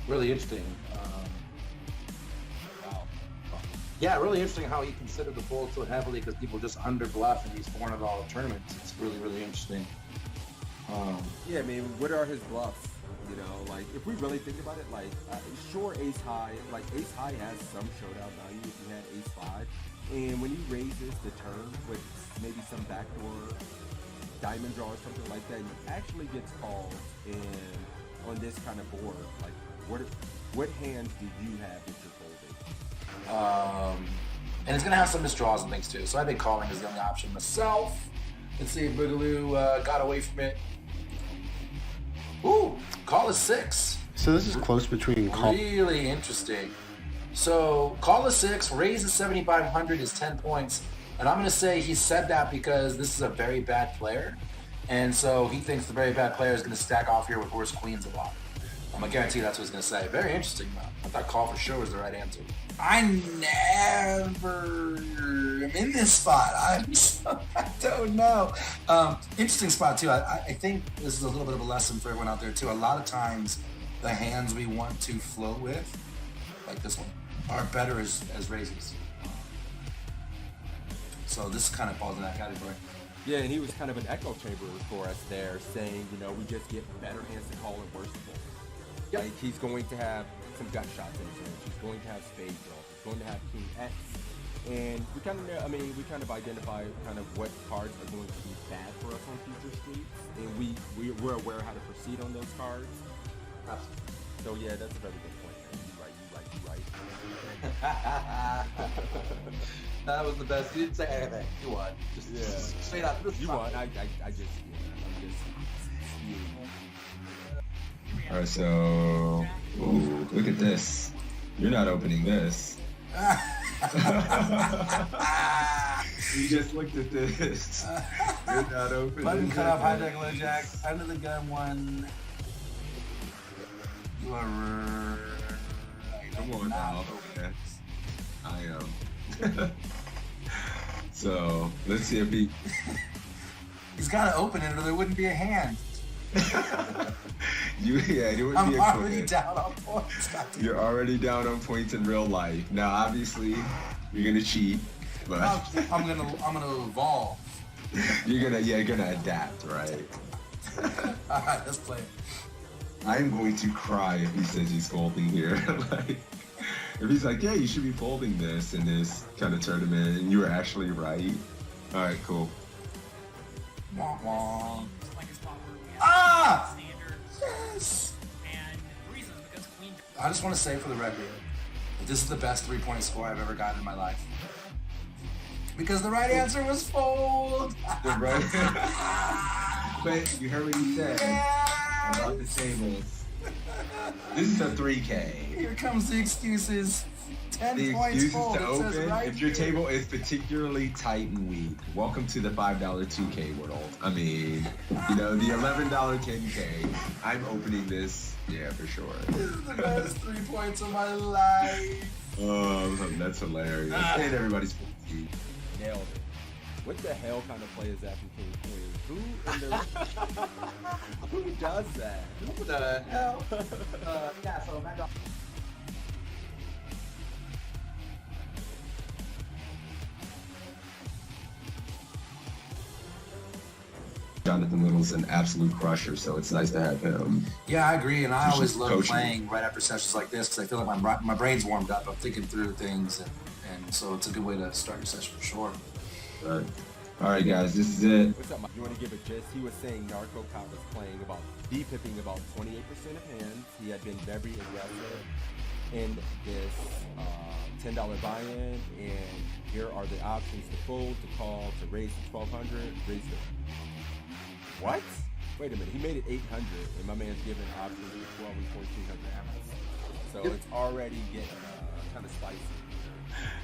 really interesting. Wow. Yeah, really interesting how he considered the fold so heavily because people just under bluff in these $400 tournaments. It's really, really interesting. Yeah, I mean, what are his bluffs? You know, like if we really think about it, like sure, ace high, like ace high has some showdown value if you had ace five, and when he raises the turn with maybe some backdoor diamond draw or something like that, he actually gets calls in on this kind of board. Like, what hands do you have that you're folding? And it's gonna have some misdraws and things too. So I think calling is the only option myself. Let's see if Boogaloo got away from it. Ooh, call is 6. So this is close between call. Really interesting. So call is 6, raise is 7,500 is 10 points. And I'm going to say he said that because this is a very bad player. And so he thinks the very bad player is going to stack off here with worse queens a lot. I'm going to guarantee that's what he's going to say. Very interesting, though. I thought call for sure was the right answer. I never am in this spot. I don't know. Interesting spot, too. I think this is a little bit of a lesson for everyone out there, too. A lot of times, the hands we want to float with, like this one, are better as raises. So this kind of falls in that category. Yeah, and he was kind of an echo chamber for us there, saying, you know, we just get better hands to call and worse to fold. Yep. Like, he's going to have some gut shots in his hand. He's going to have spade draw. He's going to have king X. And we kind of, we kind of identify kind of what cards are going to be bad for us on future streets. And we're aware how to proceed on those cards. Absolutely. So, yeah, that's a very good point, man. You right. That was the best. You didn't say anything. You won. Just straight up. You won. I'm just All right, so look at this. You're not opening this. You just looked at this. You're not opening. Button cut off, hijack, low jack, under the gun one. You are. Come on now. I am. So let's see if he. He's got to open it, or there wouldn't be a hand. You wouldn't be a I'm already down on points. You're already down on points in real life. Now, obviously, you're gonna cheat, but I'm gonna evolve. you're gonna adapt, right? All right, let's play. I'm going to cry if he says he's folding here. Like, if he's like, yeah, you should be folding this in this kind of tournament, and you were actually right. All right, cool. Wah, wah. Ah! Yes! And the reason is because Queen. I just want to say for the record, that this is the best 3-point score I've ever gotten in my life. Because the right answer was fold. Right? But you heard what he said about the tables. This is a 3K. Here comes the excuses. 10 The points excuses fold. to It says open, right if your here. table is particularly tight and weak, welcome to the $5 2K world. I mean, the $11 10K, I'm opening this, yeah, for sure. This is the best 3 points of my life. Oh, that's hilarious. And everybody's 50. nailed it. What the hell kind of play is that from King Queen? Who does that? Who the hell? Yeah, so back up. Jonathan Little's an absolute crusher, so it's nice to have him. Yeah, I agree, and I He's always just love coaching. playing right after sessions like this because I feel like my brain's warmed up. I'm thinking through things, and so it's a good way to start your session for sure. But, all right, guys, this is it. What's up, Mike? You want to give a gist? He was saying Narco Cop was playing about D-pipping about 28% of hands. He had been very aggressive in this $10 buy-in, and here are the options to fold, to call, to raise to 1,200, raise to... What? Wait a minute, he made it 800, and my man's giving options to 12 and 1,400. So it's already getting kind of spicy.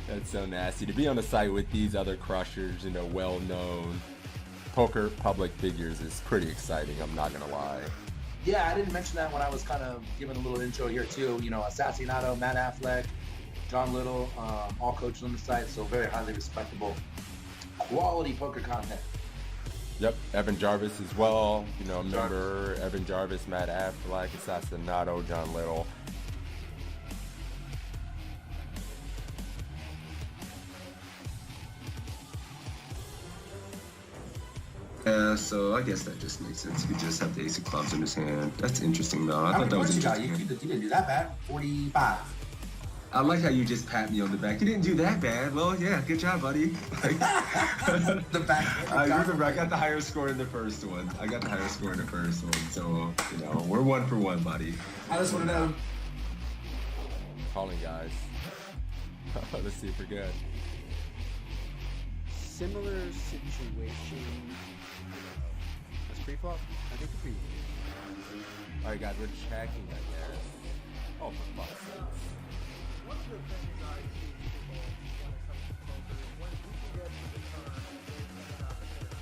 That's so nasty. To be on the site with these other crushers, well-known poker public figures is pretty exciting, I'm not gonna lie. Yeah, I didn't mention that when I was kind of giving a little intro here too. Assassinato, Matt Affleck, John Little, all coaches on the site, so very highly respectable, quality poker content. Yep, Evan Jarvis as well. Remember Evan Jarvis, Matt Affleck, Assassinato, John Little. Yeah, so I guess that just makes sense. He could just have the ace of clubs in his hand. That's interesting, though. I How thought many that was points you got? interesting. You didn't do that bad. 45. I like how you just pat me on the back. You didn't do that bad. Well, yeah, good job, buddy. Like, The back. I remember I got the higher score in the first one. So, we're 1 for 1, buddy. I just want to know. Calling, guys. Let's see if we're good. Similar situation. That's pre-flop? I think pre. All right, guys, we're checking, I guess. Oh, for fuck's sake. One of the things I see people when it comes to poker is when you can get to the turn, there's an opportunity.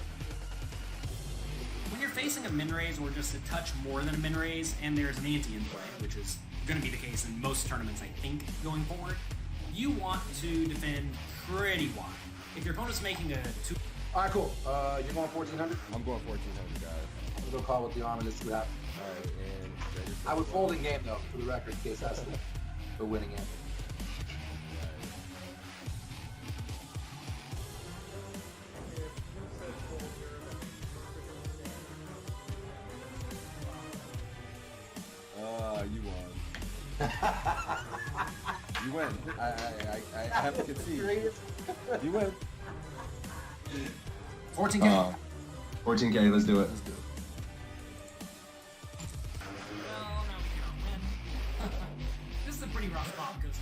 When you're facing a min raise or just a touch more than a min raise, and there's an ante in play, which is going to be the case in most tournaments, I think, going forward, you want to defend pretty wide. If your opponent's making a 2. All right, cool. You're going 1,400. I'm going 1,400, guys. I'm gonna go call with the arm and just see what happens. All right, and I would fold in game though, for the record, in case that's the winning end. You won. You win. I have to concede. You win. 14K. 14K, let's do it. Let's do it. Well, no, we can't win. This is a pretty rough spot because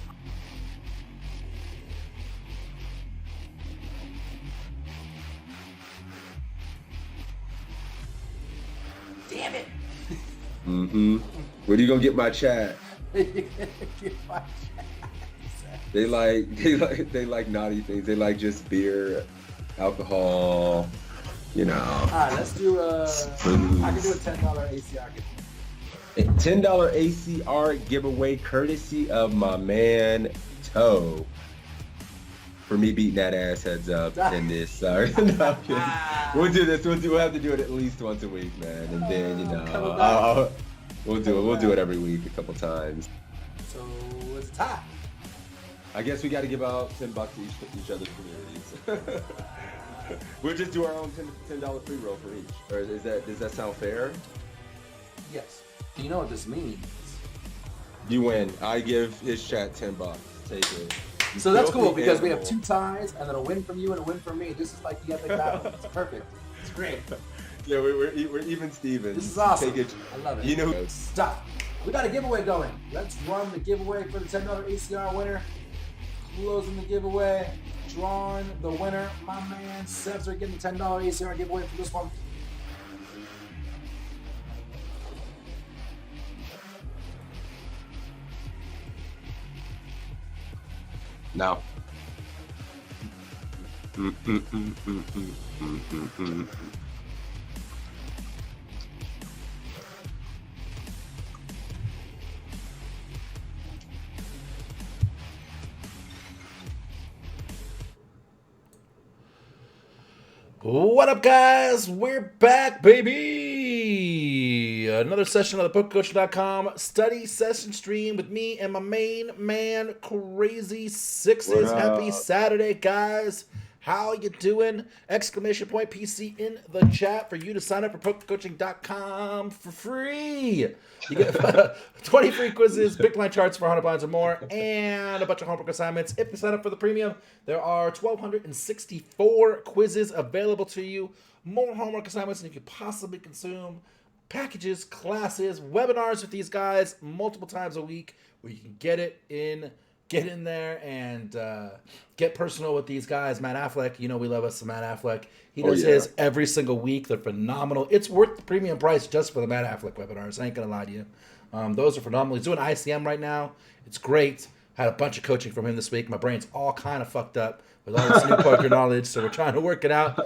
damn it. Mm-hmm. Where do you gonna get my chat? They like naughty things. They like just beer, alcohol, All right, let's do I can do a $10 ACR giveaway. A $10 ACR giveaway courtesy of my man Toe. For me beating that ass heads up in this. Sorry. No, I'm kidding. We'll do this. We'll have to do it at least once a week, man. And then we'll do it every week a couple times. So it's a tie. I guess we got to give out $10 to each other's communities. We'll just do our own $10 free roll for each. Or does that sound fair? Yes. Do you know what this means? You win. I give his chat $10. Take it. So that's cool Filthy because we have animal. 2 ties and then a win from you and a win from me. This is like the epic battle. It's perfect. It's great. Yeah, we're even Stevens. This is awesome. Take it. I love it. You know, Stop. We got a giveaway going. Let's run the giveaway for the $10 ACR winner. Closing the giveaway. Drawing the winner. My man Sebs are getting the $10 ACR giveaway for this one. Now. What up, guys? We're back, baby! Another session of the PokerCoach.com study session stream with me and my main man, Crazy Sixes. Happy Saturday, guys. How you doing? Exclamation point PC in the chat for you to sign up for PokerCoaching.com for free. You get 20 free quizzes, big blind charts for 100 blinds or more, and a bunch of homework assignments. If you sign up for the premium, there are 1,264 quizzes available to you. More homework assignments than you could possibly consume. Packages, classes, webinars with these guys multiple times a week where you can get in there and get personal with these guys. Matt Affleck, you know we love us some Matt Affleck. He does his every single week. They're phenomenal. It's worth the premium price just for the Matt Affleck webinars. I ain't going to lie to you. Those are phenomenal. He's doing ICM right now. It's great. Had a bunch of coaching from him this week. My brain's all kind of fucked up with all this new poker knowledge, so we're trying to work it out.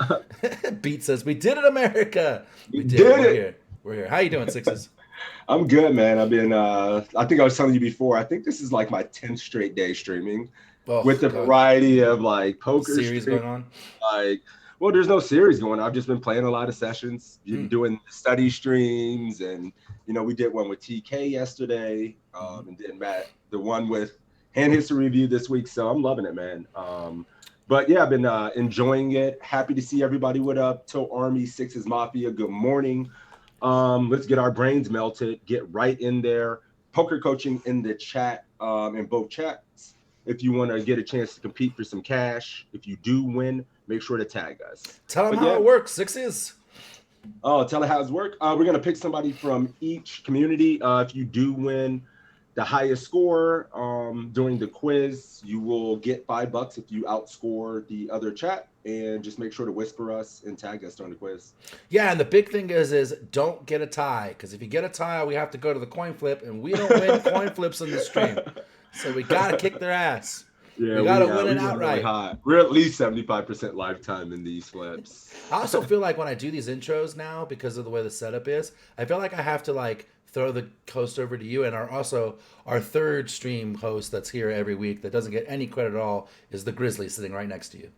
Beat says, we did it, America. We did it. We're here. How you doing, Sixes? I'm good, man. I've been, I think I was telling you before, I think this is like my 10th straight day streaming with the variety of like poker series going on. Like, well, there's no series going on. I've just been playing a lot of sessions, doing study streams. And, we did one with TK yesterday and then Matt, the one with hand history review this week. So I'm loving it, man. But yeah, I've been enjoying it. Happy to see everybody. What up? Toe Army, Sixes Mafia. Good morning. Let's get our brains melted. Get right in there. Poker coaching in the chat, in both chats. If you want to get a chance to compete for some cash, if you do win, make sure to tag us. Tell them But how yeah. it works. Sixes. Oh, tell it how it's work. We're gonna pick somebody from each community. If you do win the highest score during the quiz, you will get $5 if you outscore the other chat. And just make sure to whisper us and tag us during the quiz. Yeah, and the big thing is don't get a tie, because if you get a tie, we have to go to the coin flip, and we don't win coin flips in the stream, so we gotta kick their ass. Yeah, we gotta win it we're outright. really hot. We're at least 75% lifetime in these flips. I also feel like when I do these intros now, because of the way the setup is, I feel like I have to like throw the host over to you, and our third stream host that's here every week that doesn't get any credit at all is the Grizzly sitting right next to you.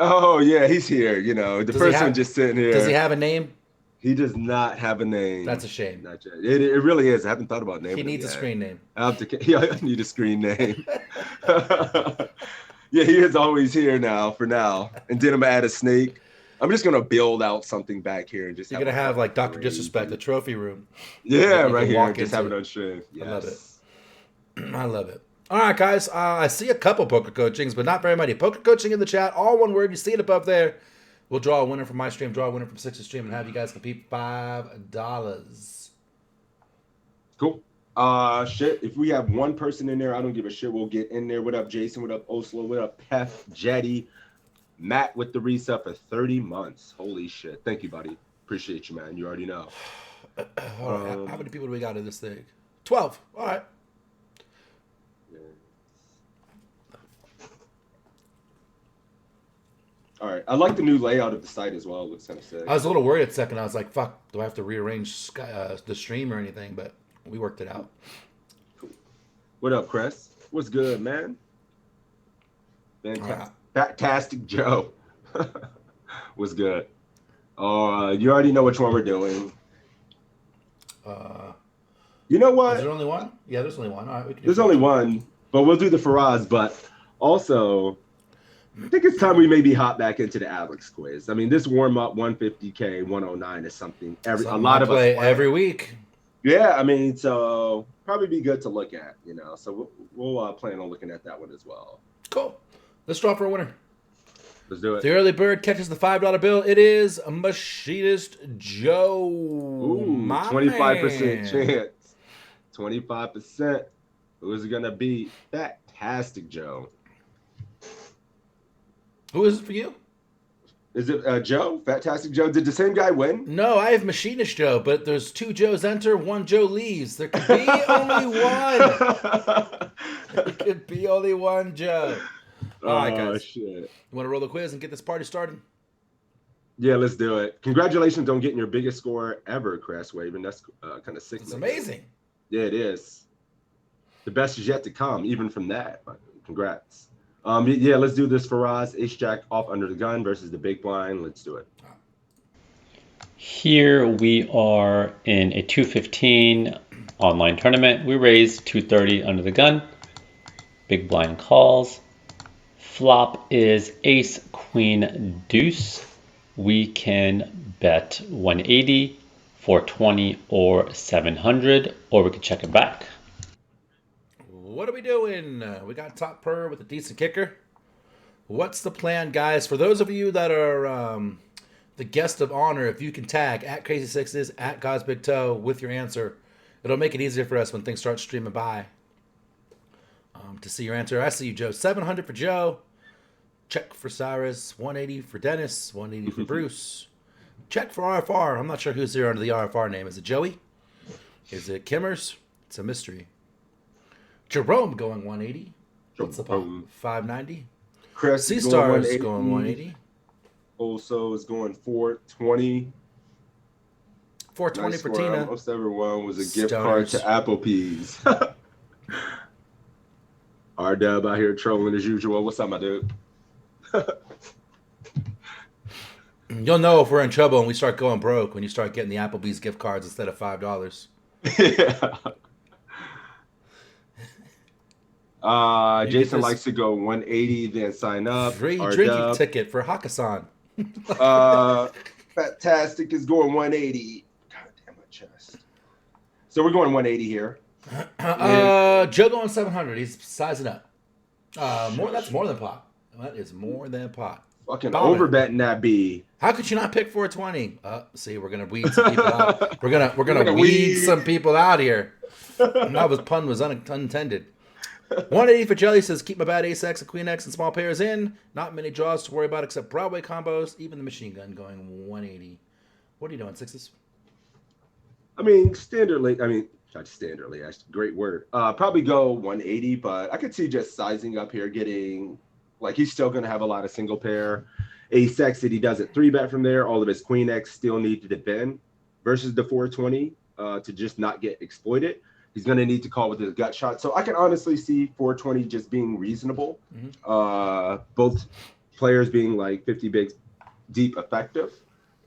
Oh yeah, he's here. You know, the person just sitting here. Does he have a name? He does not have a name. That's a shame. Not yet. It really is. I haven't thought about naming him. He needs a screen name. I need a screen name. Yeah, he is always here now for now. And then I'm gonna add a snake. I'm just gonna build out something back here and just. You're gonna have like Dr. Disrespect, the trophy room. Yeah, right here. Just have it on stream. Yes. I love it. I love it. All right, guys. I see a couple poker coachings, but not very many. Poker coaching in the chat, all one word. You see it above there. We'll draw a winner from my stream, draw a winner from Six's stream, and have you guys compete $5. Cool. Shit. If we have one person in there, I don't give a shit. We'll get in there. What up, Jason? What up, Oslo? What up, Pef, Jetty, Matt with the reset for 30 months. Holy shit. Thank you, buddy. Appreciate you, man. You already know. How many people do we got in this thing? 12. All right. All right. I like the new layout of the site as well. It looks kind of sick. I was a little worried at second. I was like, fuck, do I have to rearrange the stream or anything? But we worked it out. Cool. What up, Chris? What's good, man? Fantastic Joe. What's good? You already know which one we're doing. You know what? Is there only one? Yeah, there's only one. All right, we can do There's only one, but we'll do the Faraz. But also, I think it's time we maybe hop back into the Alex quiz. I mean, this warm up 150K 109 is something a lot of us play every week. Yeah, I mean, so probably be good to look at, you know. So we'll plan on looking at that one as well. Cool. Let's draw for a winner. Let's do it. The early bird catches the $5 bill. It is Machinist Joe. Ooh, 25% chance. 25%. Who is it gonna be? Fantastic Joe. Who is it for you? Is it Joe? Fantastic Joe? Did the same guy win? No, I have Machinist Joe, but there's 2 Joes enter, 1 Joe leaves. There could be only one. There could be only one Joe. All right, guys. Shit. You want to roll the quiz and get this party started? Yeah, let's do it. Congratulations on getting your biggest score ever, Crash Waven. That's kind of sick. It's amazing. Yeah, it is. The best is yet to come, even from that. Congrats. Yeah, let's do this. Faraz, Ace-Jack off under the gun versus the big blind. Let's do it. Here we are in a 215 online tournament. We raised 230 under the gun. Big blind calls. Flop is ace, queen, deuce. We can bet 180, 420, or 700, or we can check it back. What are we doing? We got top per with a decent kicker. What's the plan, guys? For those of you that are the guest of honor, if you can tag at Crazy Sixes, at GodsBigToe with your answer, it'll make it easier for us when things start streaming by to see your answer. I see you, Joe. 700 for Joe. Check for Cyrus. 180 for Dennis. 180 for Bruce. Check for RFR. I'm not sure who's here under the RFR name. Is it Joey? Is it Kimmers? It's a mystery. Jerome going 180. What's the pop? 590. Chris C-Star is going 180. Also is going 420. 420 nice for score. Tina. Most everyone was a gift card to Applebee's. R-Dub out here trolling as usual. What's up, my dude? You'll know if we're in trouble and we start going broke when you start getting the Applebee's gift cards instead of $5. Yeah. You get Jason this likes to go 180, then sign up. free R drinking Dub. ticket for Hakkasan. Fantastic is going 180. God damn my chest. So we're going 180 here. Joe going 700. He's sizing up. That's more than pot. That is more than pot. Fucking Bombing. overbetting that B. How could you not pick 420? See, we're gonna weed some people out. We're gonna gonna weed weed. some people out here. That pun was unintended. 180 for Jelly says, keep my bad ace X and queen X and small pairs in. Not many draws to worry about except Broadway combos. Even the machine gun going 180. What are you doing, sixes? I mean, standardly. I mean, not standardly. Actually, great word. Probably go 180, but I could see just sizing up here, getting like he's still going to have a lot of single pair. Ace X that he doesn't 3-bet from there. All of his queen X still need to defend versus the 420 to just not get exploited. He's going to need to call with his gut shot. So I can honestly see 420 just being reasonable. Both players being like 50 bigs deep effective.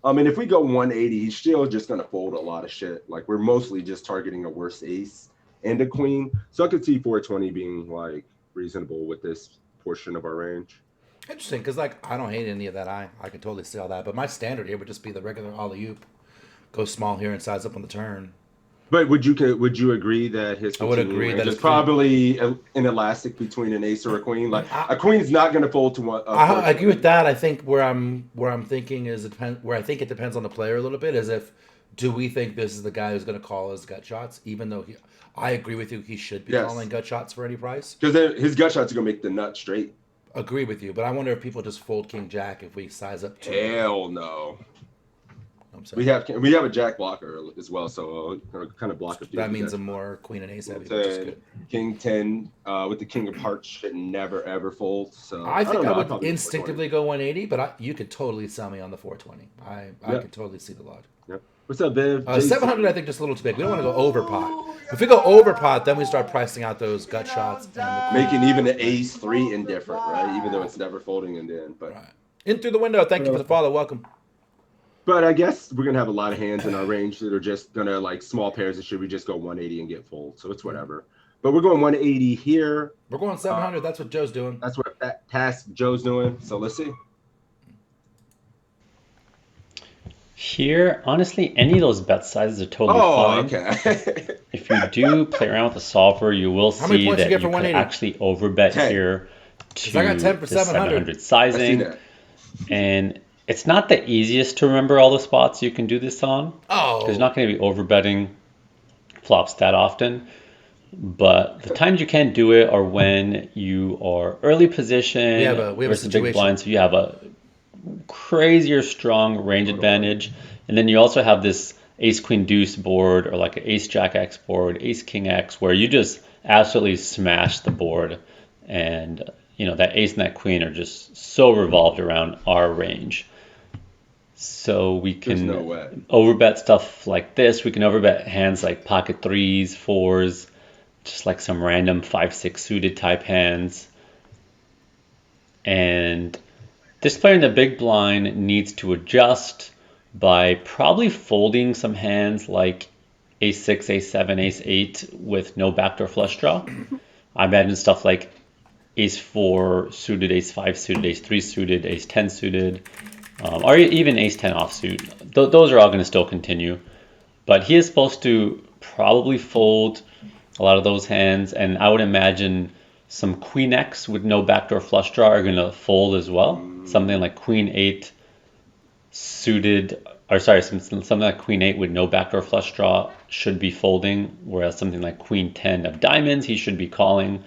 And if we go 180, he's still just going to fold a lot of shit. Like we're mostly just targeting a worse ace and a queen. So I could see 420 being like reasonable with this portion of our range. Interesting, because like I don't hate any of that. I can totally see all that. But my standard here would just be the regular alley-oop. Go small here and size up on the turn. But would you agree that his I would agree that it's it's probably an elastic between an ace or a queen? Like a queen's not going to fold to one. I agree with that. I think where I'm thinking is where I think it depends on the player a little bit is do we think this is the guy who's going to call his gut shots, even though I agree with you, he should be calling gut shots for any price. Because his gut shots are going to make the nut straight. Agree with you, but I wonder if people just fold king jack if we size up. Hell no. We have a jack blocker as well, so kind of block a few. That means a more queen and ace heavy, which is good. King 10 with the king of hearts should never ever fold. So I think I would instinctively go 180, but you could totally sell me on the 420. I could totally see the log. Yep. What's up, Viv? 700, I think, just a little too big. We don't want to go over pot. If we go over pot, then we start pricing out those gut shots, and making even the ace 3 indifferent, right? Even though it's never folding in the end. But in through the window. Thank you for the follow. Welcome. But I guess we're gonna have a lot of hands in our range that are just gonna like small pairs. And should we just go 180 and get fold? So it's whatever. But we're going 180 here. We're going 700. That's what Joe's doing. That's what that task Joe's doing. So let's see. Here, honestly, any of those bet sizes are totally fine. Okay. If you do play around with the solver, you will see that you can actually overbet 10. here to I got 10 for the 700 sizing. And it's not the easiest to remember all the spots you can do this on. Oh. There's not going to be overbetting flops that often. But the times you can't do it are when you are early position we have a versus situation. big blind, so you have a crazier strong range advantage. And then you also have this ace queen deuce board or like an ace jack X board, ace king X, where you just absolutely smash the board. And that ace and that queen are just so revolved around our range. So we can overbet stuff like this. We can overbet hands like pocket 3s, 4s, just like some random 5-6 suited type hands. And this player in the big blind needs to adjust by probably folding some hands like ace-6, ace-7, ace-8 with no backdoor flush draw. I imagine stuff like ace-4 suited, ace-5 suited, ace-3 suited, ace-10 suited, or even ace-10 offsuit. Those are all going to still continue. But he is supposed to probably fold a lot of those hands, and I would imagine some queen X with no backdoor flush draw are going to fold as well. Something like queen 8 suited, or sorry, something like queen 8 with no backdoor flush draw should be folding, whereas something like queen 10 of diamonds, he should be calling.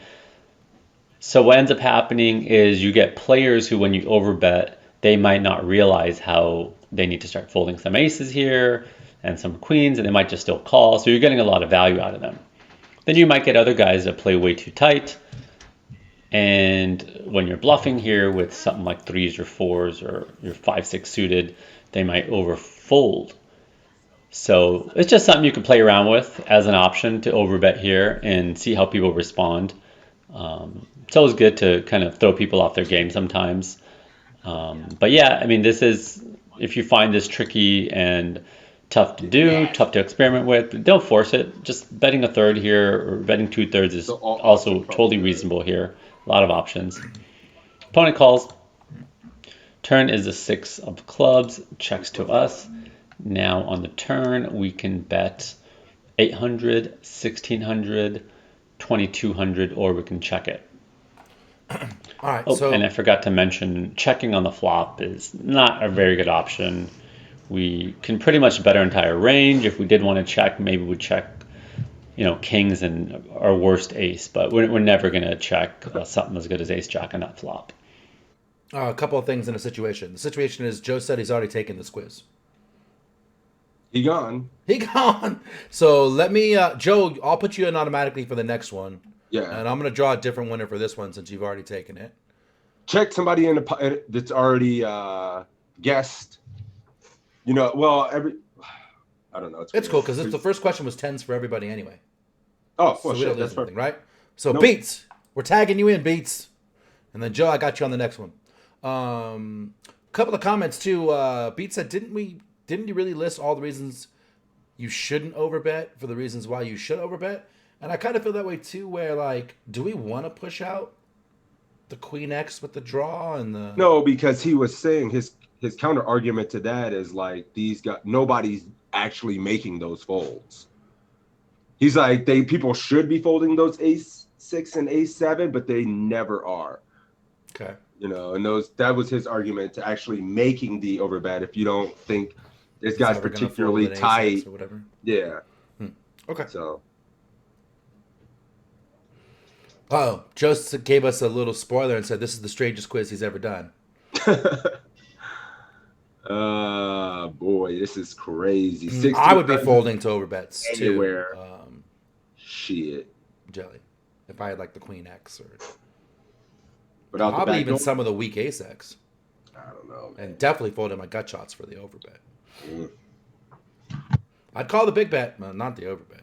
So what ends up happening is you get players who, when you overbet, they might not realize how they need to start folding some aces here and some queens, and they might just still call. So you're getting a lot of value out of them. Then you might get other guys that play way too tight. And when you're bluffing here with something like 3s or 4s or your 5-6 suited, they might overfold. So it's just something you can play around with as an option to overbet here and see how people respond. It's always good to kind of throw people off their game sometimes. But yeah, I mean, this is, if you find this tricky and Tough to do, tough to experiment with, but don't force it. Just betting a third here or betting 2/3 is also totally reasonable here. A lot of options. Opponent calls. Turn is the 6 of clubs, checks to us. Now on the turn, we can bet 800, 1600, 2200, or we can check it. All right. Oh, So and I forgot to mention, checking on the flop is not a very good option. We can pretty much bet our entire range. If we did want to check, maybe we'd check, kings and our worst ace, but we're never going to check something as good as ace jack on that flop. a couple of things in a situation. The situation is Joe said he's already taken this quiz. He gone. He gone. So let me, Joe, I'll put you in automatically for the next one. Yeah. And I'm going to draw a different winner for this one since you've already taken it. Check somebody in the that's already guessed. I don't know. It's cool because the first question was 10s for everybody anyway. Oh, So well, we don't shit, lose that's anything, perfect. right? So Nope. Beats, we're tagging you in, Beats. And then Joe, I got you on the next one. Couple of comments too. Beats said, didn't you really list all the reasons you shouldn't overbet for the reasons why you should overbet? And I kind of feel that way too, where like, do we want to push out the Queen X with the draw and the No, because he was saying his counter argument to that is like nobody's actually making those folds. He's like people should be folding those ace 6 and ace 7, but they never are. Okay. And that was his argument to actually making the overbet. If you don't think this guy's Never gonna fold particularly an ace-X tight, or whatever. yeah. Okay. So Oh, Joe gave us a little spoiler and said this is the strangest quiz he's ever done. boy, this is crazy. I would be folding to overbets too. Anywhere. Shit. Jelly. If I had like the Queen X or Without the probably back even door? some of the weak ace X. I don't know, man. And definitely folding my gut shots for the overbet. Mm. I'd call the big bet, not the overbet.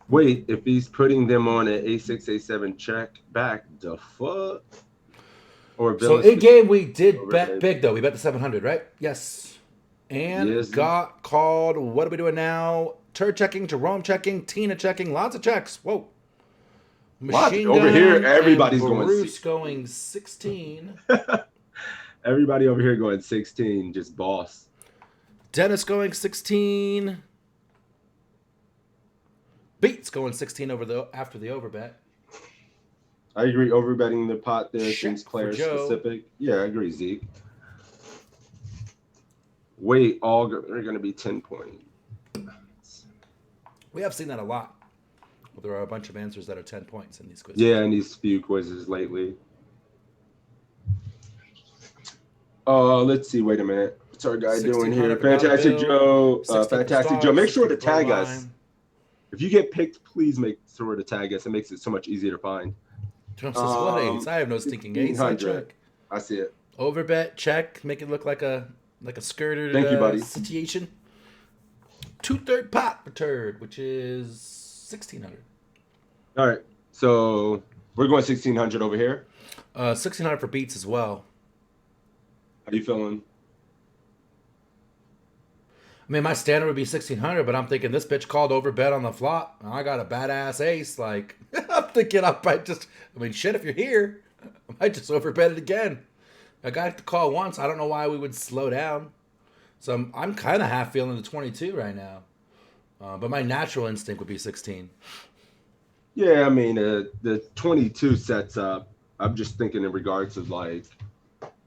Wait, if he's putting them on an A6, A7 check back, the fuck? Or So Billis- in game we did Overbet. bet big though. We bet the 700, right? Yes. And Yes. got called. What are we doing now? Turd checking, Jerome checking, Tina checking. Lots of checks. Whoa. Machine Over gun here, and everybody's going Bruce six. going 16. Everybody over here going 16, just boss. Dennis going 16. Beats going 16 after the overbet. I agree, overbetting the pot there Check seems for Claire Joe. specific. Yeah, I agree, Zeke. Wait, they're going to be 10 points. We have seen that a lot. Well, there are a bunch of answers that are 10 points in these quizzes. Yeah, in these few quizzes lately. Let's see. Wait a minute. What's our guy doing here? 1600 for Dollar Fantastic Bill, Joe. 60 for Fantastic Stars, Joe. Make sure to 60 for tag Line. us. If you get picked, please make sure to tag us. It makes it so much easier to find. Trump says, what ace? I have no stinking ace. I 1600. check. I see it. Overbet, check. Make it look like a skirted Thank you, buddy. situation. 2/3 pot for turd, which is 1600. All right. So we're going 1600 over here. 1600 for beats as well. How you feeling? I mean, my standard would be 1600, but I'm thinking this bitch called overbet on the flop. And I got a badass ace. Like, I'm thinking shit, if you're here, I might just overbet it again. I got the call once. I don't know why we would slow down. So I'm kind of half feeling the 22 right now. But my natural instinct would be 16. Yeah, I mean, the 22 sets up. I'm just thinking in regards of like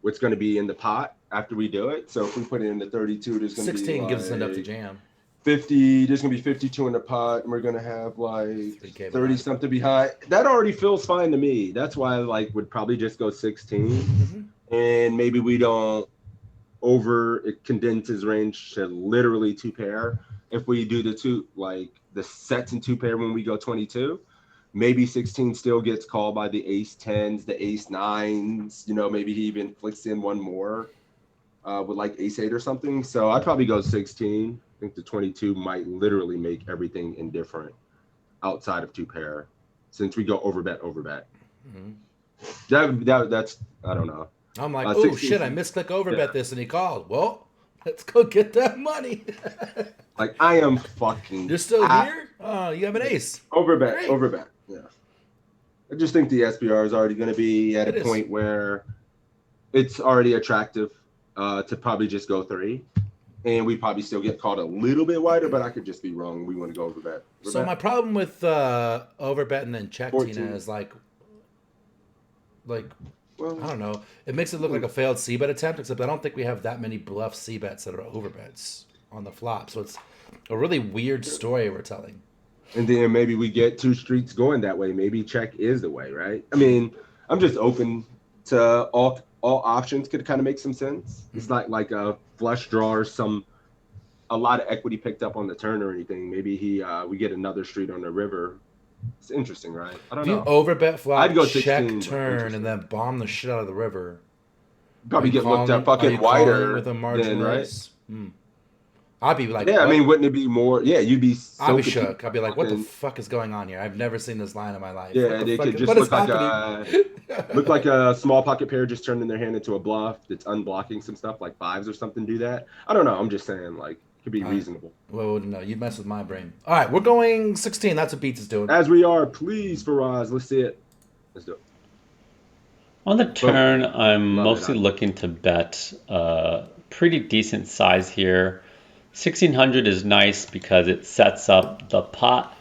what's going to be in the pot after we do it. So if we put it in the 32, there's going to be 16 gives us enough to like jam. 50. There's going to be 52 in the pot, and we're going to have like 3K 30 behind. something behind. That already feels fine to me. That's why I would probably just go 16, and maybe we don't condense his range to literally 2 pair. If we do the sets in 2 pair when we go 22. Maybe 16 still gets called by the ace 10s, the ace 9s. Maybe he even flicks in one more with like ace 8 or something. So I'd probably go 16. I think the 22 might literally make everything indifferent outside of 2 pair, since we go overbet. Mm-hmm. That's I don't know. I'm like, 16. shit, I misclick overbet this, and he called. Well, Let's go get that money. Like, I am fucking. You're still here? Oh, you have an ace. Overbet. Great. Yeah. I just think the SBR is already going to be at It a is. point where it's already attractive to probably just go 3. And we probably still get called a little bit wider, but I could just be wrong. We want to go overbet. So my problem with overbet and then check 14. Tina is like Well, I don't know. It makes it look like a failed c-bet attempt, except I don't think we have that many bluff c-bets that are overbets on the flop. So it's a really weird story we're telling. and then maybe we get 2 streets going that way. Maybe check is the way, right? I mean, I'm just open to all options. Could kind of make some sense. It's not like a flush draw or a lot of equity picked up on the turn or anything. Maybe we get another street on the river. It's interesting, right? I don't If you know. overbet flop, I'd go check 16, but turn, interesting. and then bomb the shit out of the river. Probably Are you get looked at calling- are you fucking calling wider with a margin then, right? raise? I'd be like, Yeah, I what? mean, wouldn't it be more? Yeah, you'd be. I'd be confused. shook. I'd be like, what the Fucking- fuck is going on here? I've never seen this line in my life. Yeah, What the they fuck could is- just what is look like happening? look like a small pocket pair just turned in their hand into a bluff that's unblocking some stuff like 5s or something. Do that. I don't know. I'm just saying, like, it could be reasonable. Well, no, you mess with my brain. All right, we're going 16. That's what Beats is doing. As we are, please, Faraz. Let's see it. Let's do it. On the turn, I'm Love it, mostly Adam. looking to bet pretty decent size here. 1600 is nice because it sets up the pot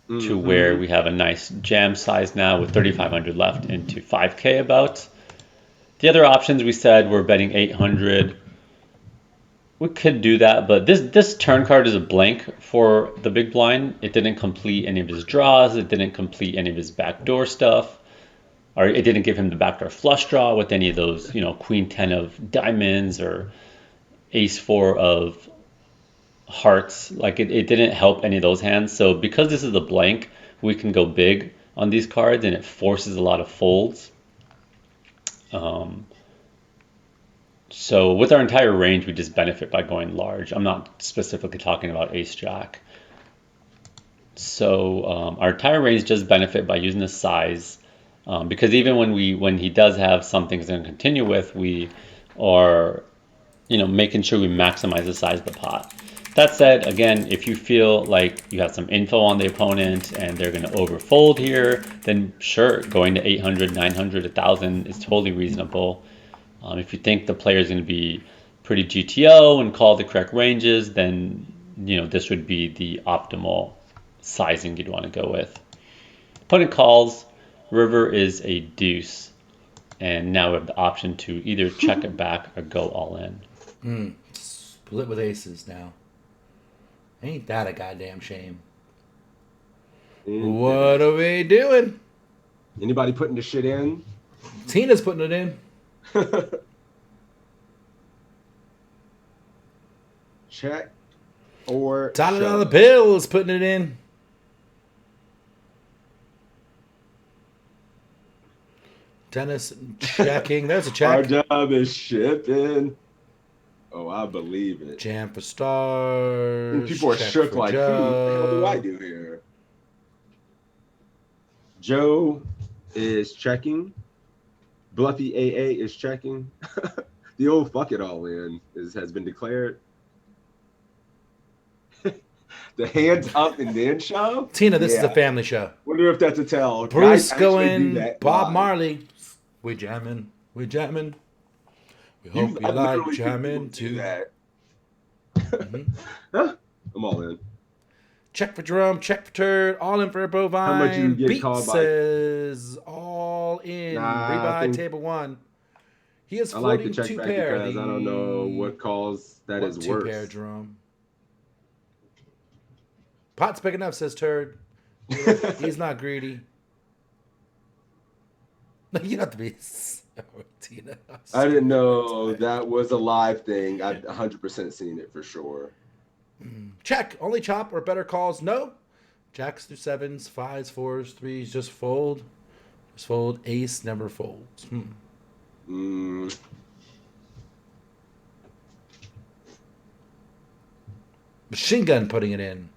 to where we have a nice jam size now with 3500 left into 5K about. The other options we said were betting 800. We could do that, but this turn card is a blank for the big blind. It didn't complete any of his draws. It didn't complete any of his backdoor stuff. Or it didn't give him the backdoor flush draw with any of those, queen 10 of diamonds or ace 4 of hearts. Like it didn't help any of those hands. So because this is a blank, we can go big on these cards and it forces a lot of folds. So with our entire range, we just benefit by going large. I'm not specifically talking about ace jack. So our entire range does benefit by using the size. Because even when he does have some things to continue with, we are, making sure we maximize the size of the pot. That said, again, if you feel like you have some info on the opponent and they're going to overfold here, then sure, going to 800, 900, 1,000 is totally reasonable. If you think the player is going to be pretty GTO and call the correct ranges, then this would be the optimal sizing you'd want to go with. Opponent calls. River is a deuce, and now we have the option to either check it back or go all in. Split with aces now. Ain't that a goddamn shame? What are we doing? Anybody putting the shit in? Tina's putting it in. Check or $1 shove. bill is putting it in. Dennis checking. There's a Our check. job is shipping. Oh, I believe it. Jam for stars. People are check shook for like, what the hell do I do here? Joe is checking. Bluffy AA is checking. The old fuck it all in has been declared. The hands up and then shove. Tina, this is Yeah. a family show. Wonder if that's a tell. Bruce Guys actually do going, that Bob live. Marley. We jamming. We jamming. We hope you I like literally think jamming people do too. that. Mhm. I'm all in. Check for drum, check for turd, all in for a bovine. How much you get Beat called by? says all in. Nah, I Rebuy think- table one. He is I like the floating check two back pair. because I don't know what calls that What is two worse. pair drum. Pot's big enough, says turd. He's not greedy. You don't have to be. Oh, Tina. I didn't know that was a live thing. I've 100% seen it for sure. Check. Only chop or better calls. No. Jacks through sevens, fives, fours, threes. Just fold. Just fold. Ace never folds. Machine gun putting it in.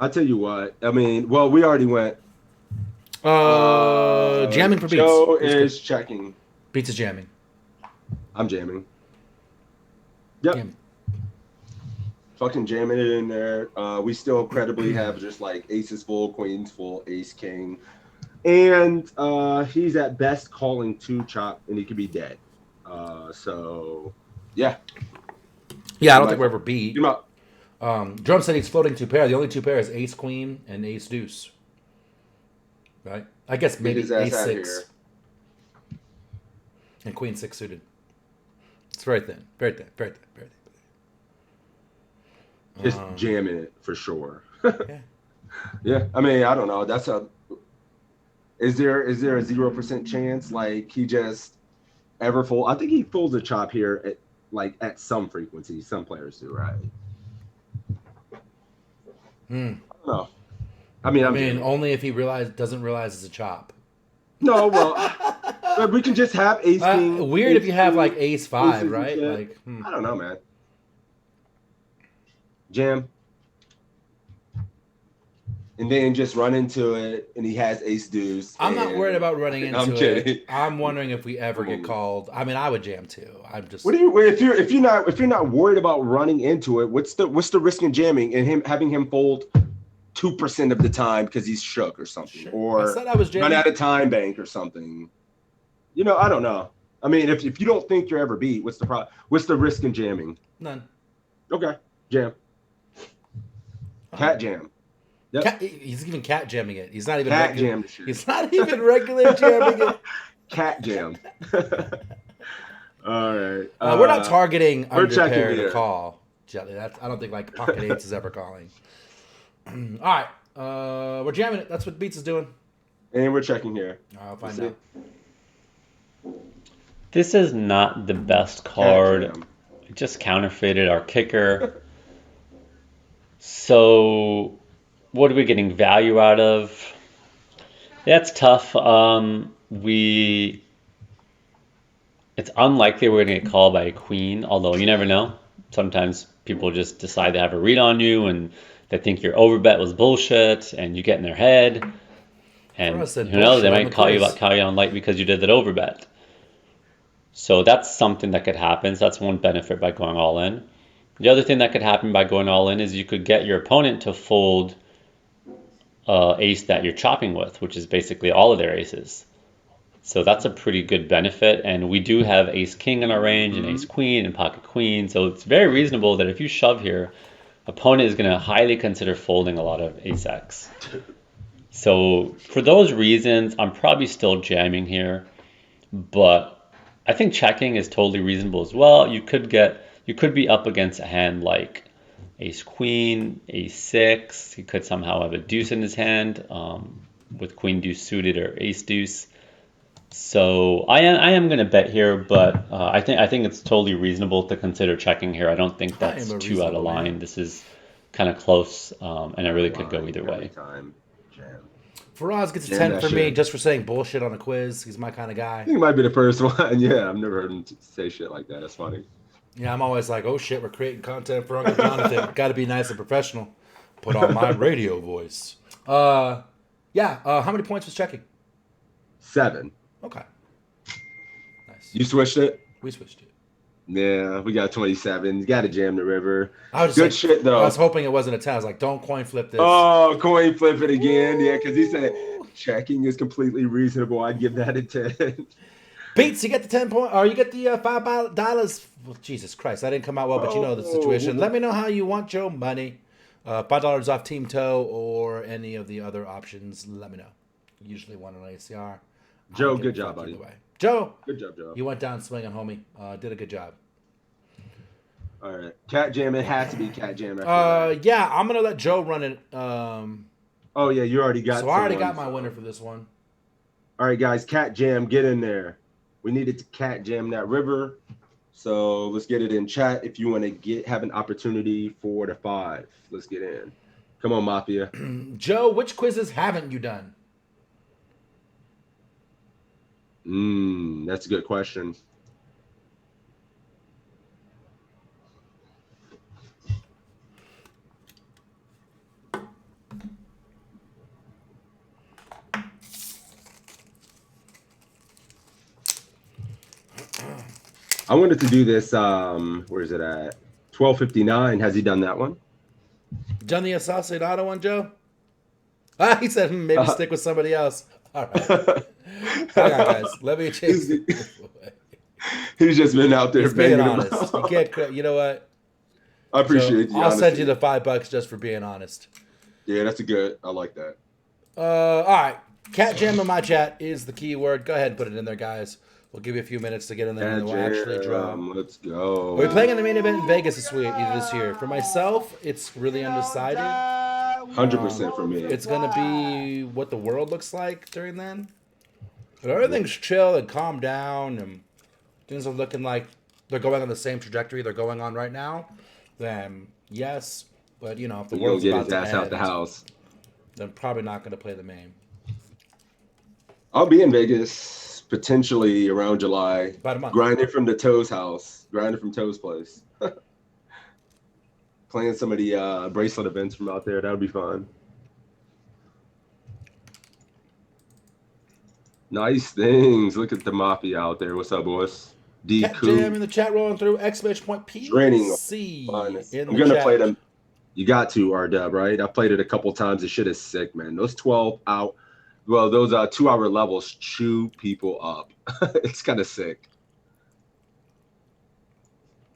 I'll tell you what. I mean, well, we already went. Jamming for beats. Joe Beats is checking. Beats is jamming. I'm jamming. Yep. Jam. Fucking jamming it in there. We still credibly have just like aces full, queens full, ace king. And he's at best calling 2 chop, and he could be dead. So, yeah. Yeah, I don't You think might- we're ever beat. You might- Drum said he's floating 2 pair. The only 2 pair is ace queen and ace deuce. Right? I guess maybe his ass ace out 6 here. and queen 6 suited. It's very thin, very thin, very thin, very thin. Just jamming it for sure. Yeah. Yeah, I mean, I don't know. Is there a 0% chance like he just ever fold? I think he folds a chop here at some frequency. Some players do, right? I don't know. I mean, Only if he doesn't realize it's a chop. no. Well, but we can just have ace king. Weird ace if you have king, like ace 5, aces and right? shit. Like, I don't know, man. Jam. And then just run into it, and he has ace deuce. I'm not worried about running into I'm it. kidding. I'm wondering if we ever get called. I mean, I would jam too. I'm just. What do you if you're not worried about running into it? What's the risk in jamming and having him fold 2% of the time because he's shook or something, Sure. or I said I was run jamming. out of time bank or something? I don't know. I mean, if you don't think you're ever beat, what's the problem? What's the risk in jamming? None. Okay, jam. Cat jam. Yep. He's even cat jamming it. He's not even Cat regular. jam the shit. He's not even regular jamming it. Cat jam. All right. We're not targeting we're under checking pair to here. call. Jelly. I don't think like pocket eights is ever calling. All right. We're jamming it. That's what Beats is doing. And we're checking here. I'll find Let's out. This is not the best card. jam. It just counterfeited our kicker. So, what are we getting value out of? That's tough. It's unlikely we're going to get called by a queen, although you never know. Sometimes people just decide to have a read on you and they think your overbet was bullshit and you get in their head. And For us, that who knows, they bullshit on might the call you quiz. on light because you did that overbet. So that's something that could happen. So that's one benefit by going all in. The other thing that could happen by going all in is you could get your opponent to fold ace that you're chopping with, which is basically all of their aces. So that's a pretty good benefit. And we do have ace king in our range and ace queen and pocket queen. So it's very reasonable that if you shove here, opponent is going to highly consider folding a lot of ace x. So for those reasons, I'm probably still jamming here. But I think checking is totally reasonable as well. You could be up against a hand like ace queen, ace six. He could somehow have a deuce in his hand with queen deuce suited or ace deuce. So I am going to bet here, but I think it's totally reasonable to consider checking here. I don't think that's too out of line. Man. This is kind of close, and it really could go either way. Time. Jam. Faraz gets a Jam 10 that for me shit. just for saying bullshit on a quiz. He's my kind of guy. I think it might be the first one. Yeah, I've never heard him say shit like that. That's funny. Yeah, I'm always like, oh shit, we're creating content for Uncle Jonathan. Got to be nice and professional. Put on my radio voice. How many points was checking? 7. Okay. Nice. You switched it? We switched it. Yeah, we got 27. You got to jam the river. I was Good just shit, though. I was hoping it wasn't a 10. I was like, don't coin flip this. Oh, coin flip it again. Yeah, because he said checking is completely reasonable. I'd give that a 10. Beats, you get the 10 point, or you get the $5. Well, Jesus Christ, that didn't come out well, but you know the situation. Let me know how you want your money. $5 off Team Toe or any of the other options. Let me know. Usually one on ACR. Joe, I'll give good a job, fuck buddy. either way. Joe, Good job, Joe. you went down swinging, homie. Did a good job. All right. Cat jam. It has to be cat jam. After that. Yeah, I'm gonna let Joe run it. Oh, yeah, you already got So I already someone, got my so. winner for this one. All right, guys, cat jam, get in there. We needed to cat jam that river. So let's get it in chat if you want to have an opportunity for the 5. Let's get in. Come on, Mafia. Joe, which quizzes haven't you done? That's a good question. I wanted to do this. Where is it at? 12:59. Has he done that one? Done the Assassinado one, Joe? Ah, he said maybe stick with somebody else. All right. Hang on, guys. Let me change the giveaway. He's just been out there He's being banging honest. them You can't. You know what? I appreciate So you. I'll send you the $5 just for being honest. Yeah, that's a good. I like that. All right. Cat Jam in my chat is the key word. Go ahead and put it in there, guys. We'll give you a few minutes to get in there and then we'll actually draw. Let's go. We're playing in the main event in Vegas this year. For myself, it's really undecided. 100% for me. It's going to be what the world looks like during then. But everything's chill and calm down and things are looking like they're going on the same trajectory they're going on right now, then yes. But, you know, if the world's get about his to ass end, out the house. then probably not going to play the main. I'll be in Vegas potentially around July. About a month. Grinding from the Toe's house. Grinding from Toe's place. Playing some of the bracelet events from out there. That would be fun. Nice things. Look at the mafia out there. What's up, boys? D Cat Jam in the chat rolling through. Exclamation point PC. I'm going to play them. You got to, R-Dub, right? I played it a couple times. The shit is sick, man. Those 2-hour levels chew people up. It's kind of sick.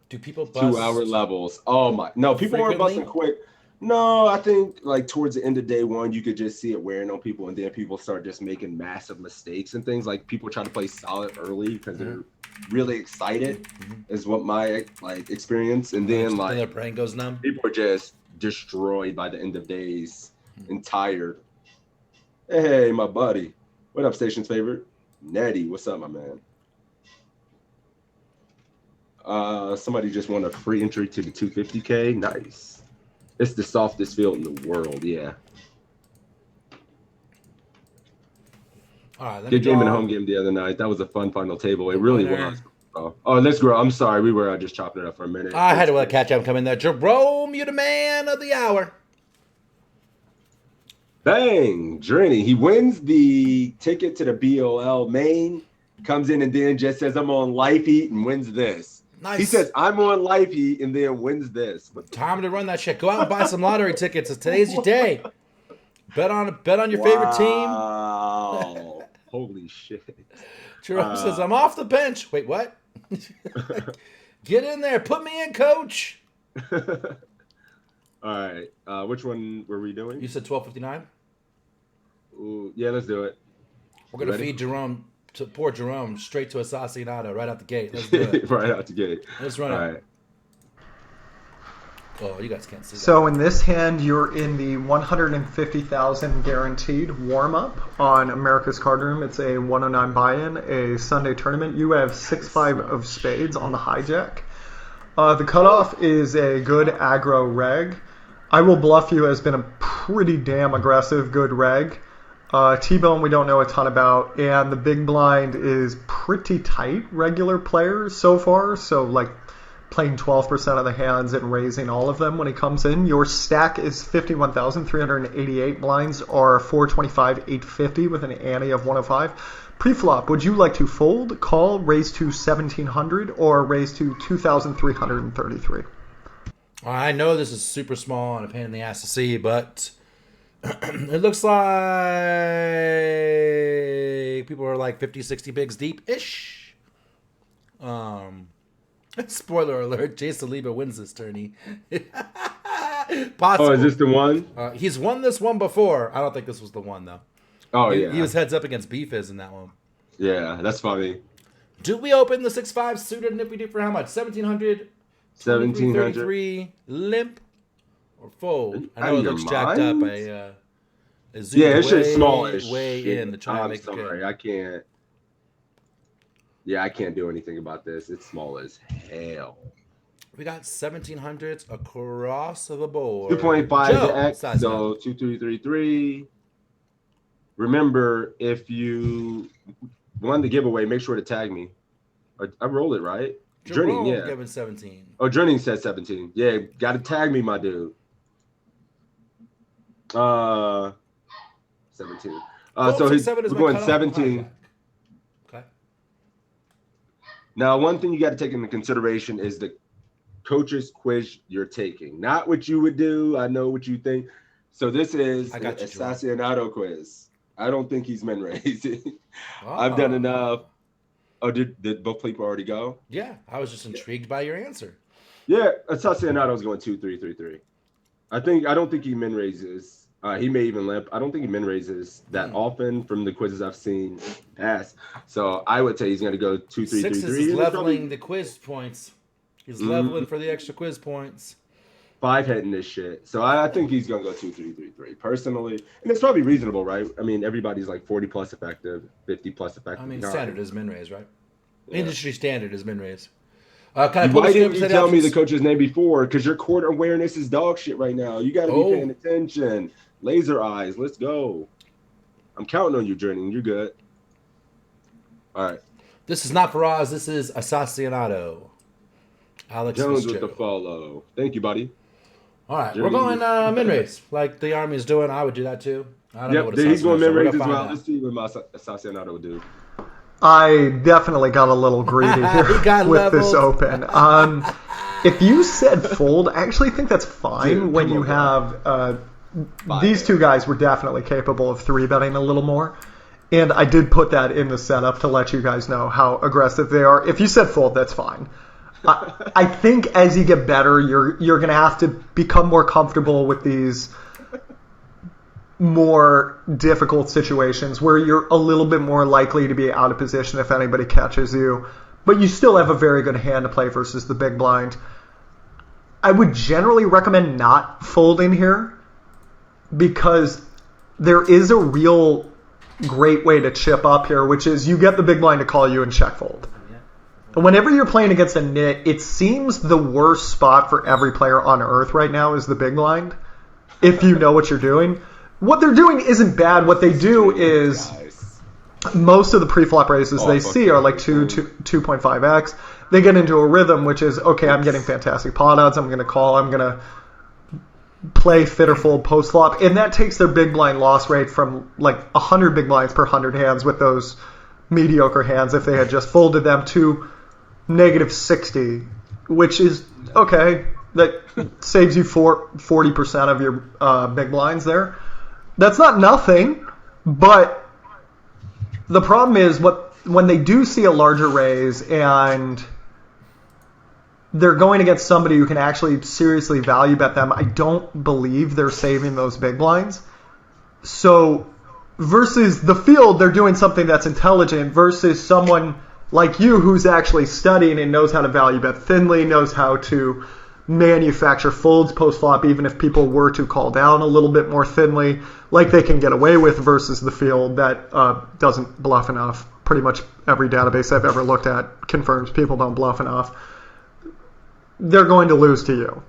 Do people bust 2-hour levels? Oh my! No, people weren't busting quick. No, I think like towards the end of day one, you could just see it wearing on people, and then people start just making massive mistakes and things. Like people try to play solid early because they're really excited, is what my experience. And then like their brain goes numb. People are just destroyed by the end of days and tired. Hey, my buddy. What up, station's favorite? Natty, what's up, my man? Somebody just won a free entry to the 250K. Nice. It's the softest field in the world, yeah. All right, good game in a home game the other night. That was a fun final table. It really was. Oh, let's grow. I'm sorry. We were just chopping it up for a minute. I had to let Cat Jam come in there. Jerome, you the man of the hour. Bang! Drenny. He wins the ticket to the BOL main, comes in and then just says, I'm on Life Heat and wins this. Nice. He says, I'm on Life Heat and then wins this. Time to run that shit. Go out and buy some lottery tickets. Today's your day. Bet on your favorite team. Wow. Holy shit. Jerome says, I'm off the bench. Wait, what? Get in there. Put me in, coach. All right. Which one were we doing? You said 12:59? Ooh, yeah, let's do it. We're going to feed Jerome, poor Jerome, straight to Assassinado right out the gate. Let's do it. Right out the gate. Let's run All it. right. Oh, you guys can't see that. So in this hand, you're in the 150,000 guaranteed warm-up on America's Card Room. It's a 109 buy-in, a Sunday tournament. You have 6-5 of spades on the hijack. The cutoff is a good aggro reg. I Will Bluff You has been a pretty damn aggressive good reg. T-Bone we don't know a ton about, and the big blind is pretty tight regular players so far, so like playing 12% of the hands and raising all of them when he comes in. Your stack is 51,388 blinds, or 425, 850 with an ante of 105. Pre-flop, would you like to fold, call, raise to 1,700, or raise to 2,333? I know this is super small and a pain in the ass to see, but it looks like people are like 50, 60 bigs deep-ish. Spoiler alert, Jason Lieber wins this tourney. Possible. Oh, is this the one? He's won this one before. I don't think this was the one, though. Oh, yeah. He was heads up against B-Fizz in that one. Yeah, that's funny. Do we open the 6-5 suited, and if we do, for how much? 1,700? 1,733 limp or fold? I Out know of it looks your jacked mind? up. I zoomed Yeah, it's just way, smallish. way in to try and I'm make it sorry, good. I can't. Yeah, I can't do anything about this. It's small as hell. We got 1,700s across the board. 2.5 Joe, to X, size so 2333. Remember, if you won the giveaway, make sure to tag me. I rolled it right. Jerome Journey, yeah. giving 17. Oh, Journey said 17. Yeah, got to tag me, my dude. 17. So we're going 17. Okay. Now, one thing you got to take into consideration is the coach's quiz you're taking. Not what you would do. I know what you think. So this is an Assassinato quiz. I don't think he's min raising. I've done enough. Oh, did both people already go? Yeah, I was just intrigued by your answer. Yeah, Assassinato's going 2-3-3-3. I don't think he min raises. He may even limp. I don't think he min raises that often from the quizzes I've seen pass. So I would say he's going to go 2-3-3-3. Sixes is leveling the quiz points. He's leveling for the extra quiz points. 5 hitting this shit. So I think he's going to go 2-3-3-3 personally. And it's probably reasonable, right? I mean, everybody's like 40 plus effective, 50 plus effective. I mean, standard is min raise, right? Yeah. Industry standard is min raise. Why didn't you tell me the coach's name before? Because your court awareness is dog shit right now. You got to be paying attention. Laser eyes. Let's go. I'm counting on you, Journey. You're good. All right. This is not Faraz. This is Assassinato. Alex Jones with the follow. Thank you, buddy. All right. Journey. We're going min raise. Like the Army is doing. I would do that too. I don't know what he's going min raise as well. Let's see what my Assassinato will do. I definitely got a little greedy here with this open. If you said fold, I actually think that's fine when you have these two guys were definitely capable of 3-betting a little more. And I did put that in the setup to let you guys know how aggressive they are. If you said fold, that's fine. I think as you get better, you're going to have to become more comfortable with these more difficult situations where you're a little bit more likely to be out of position if anybody catches you, but you still have a very good hand to play versus the big blind. I would generally recommend not folding here because there is a real great way to chip up here, which is you get the big blind to call you and check fold. And whenever you're playing against a nit, it seems the worst spot for every player on earth right now is the big blind, if you know what you're doing. What they're doing isn't bad. What they do is most of the pre-flop raises they see are like 2.5x. They get into a rhythm, which is, okay, I'm getting fantastic pot odds. I'm going to call. I'm going to play fit or fold post-flop. And that takes their big blind loss rate from like 100 big blinds per 100 hands with those mediocre hands if they had just folded them to -60, which is, okay, that saves you 40% of your big blinds there. That's not nothing, but the problem is when they do see a larger raise and they're going against somebody who can actually seriously value bet them, I don't believe they're saving those big blinds. So versus the field, they're doing something that's intelligent versus someone like you who's actually studying and knows how to value bet thinly, knows how to manufacture folds post-flop even if people were to call down a little bit more thinly, like they can get away with versus the field that doesn't bluff enough. Pretty much every database I've ever looked at confirms people don't bluff enough. They're going to lose to you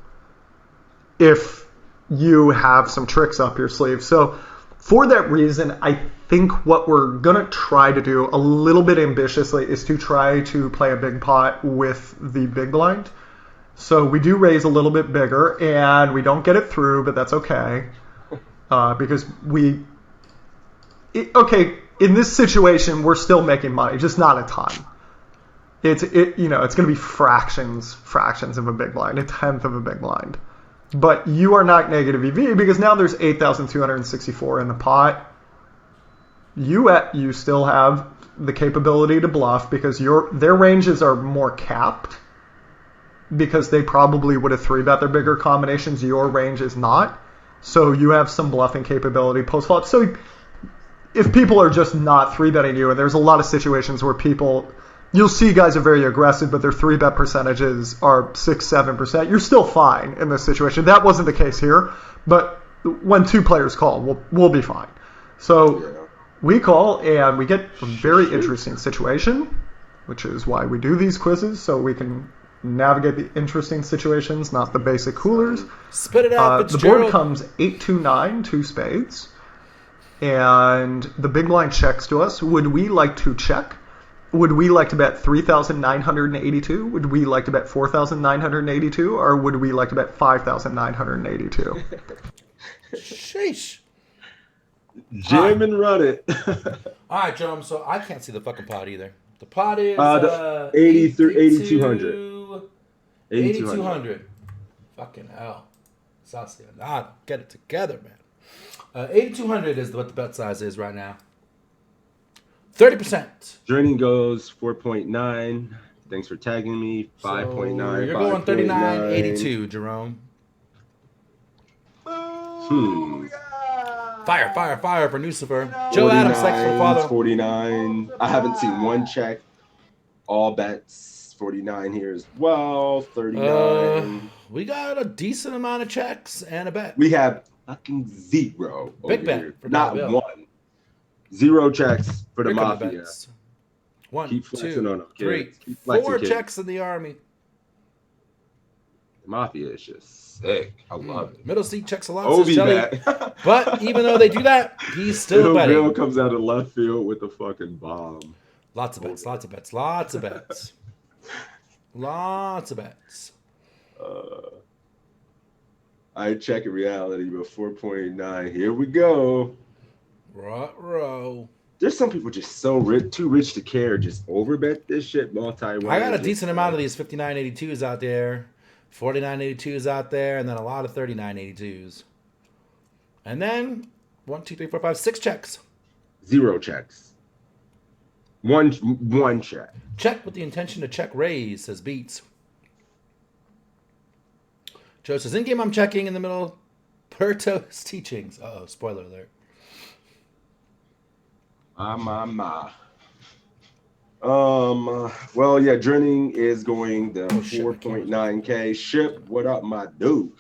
if you have some tricks up your sleeve. So for that reason, I think what we're going to try to do a little bit ambitiously is to try to play a big pot with the big blind. So we do raise a little bit bigger, and we don't get it through, but that's okay. Because in this situation, we're still making money, just not a ton. It's going to be fractions of a big blind, a tenth of a big blind. But you are not negative EV because now there's 8,264 in the pot. You still have the capability to bluff because their ranges are more capped because they probably would have 3-bet their bigger combinations. Your range is not. So you have some bluffing capability post-flop. So if people are just not 3-betting you, and there's a lot of situations where you'll see guys are very aggressive, but their 3-bet percentages are 6-7%. You're still fine in this situation. That wasn't the case here, but when two players call, we'll be fine. So we call, and we get a very interesting situation, which is why we do these quizzes, so we can navigate the interesting situations, not the basic coolers. Spit it out, the board comes 8-9, 2 spades, and the big blind checks to us. Would we like to check? Would we like to bet 3,982? Would we like to bet 4,982? Or would we like to bet 5,982? Sheesh. Jam and run it. All right, Jerome, so I can't see the fucking pot either. The pot is The 8,200. 8,200. Fucking hell. Sacianada. Get it together, man. 8,200 is what the bet size is right now. 30%. Journey goes 4.9. Thanks for tagging me. 5.9. So you're going 39.82, Jerome. Fire for Nucifer. Joe Adams, thanks for the follow. 49. I haven't seen one check. All bets 49 here as well. 39. We got a decent amount of checks and a bet. We have fucking zero. Big bet here. for Not Bill. one. 0 checks for the Here come the Mafia. bets. 1, Keep flexing 2, on them, 3, kids. Keep flexing, 4 kids. checks in the army. The Mafia is just sick. I love it. Middle seat checks a lot. Obi says Jelly. bet. But even though they do that, he's still betting. Bill comes out of left field with a fucking bomb. Lots of bets. Lots of bets. Lots of bets. Lots of bets. I check in reality, but 4.9. Here we go. Ruh-roh. There's some people just so rich, too rich to care, just overbet this shit multi-way. I got a decent amount of these 59.82s out there, 49.82s out there, and then a lot of 39.82s. And then 1, 2, 3, 4, 5, 6 checks. 0 checks. One check. Check with the intention to check raise, says Beats. Joe says, in game I'm checking in the middle of Puerto's teachings. Uh-oh, spoiler alert. My. Well, yeah, Journey is going the 4.9K. Ship, what up, my dude?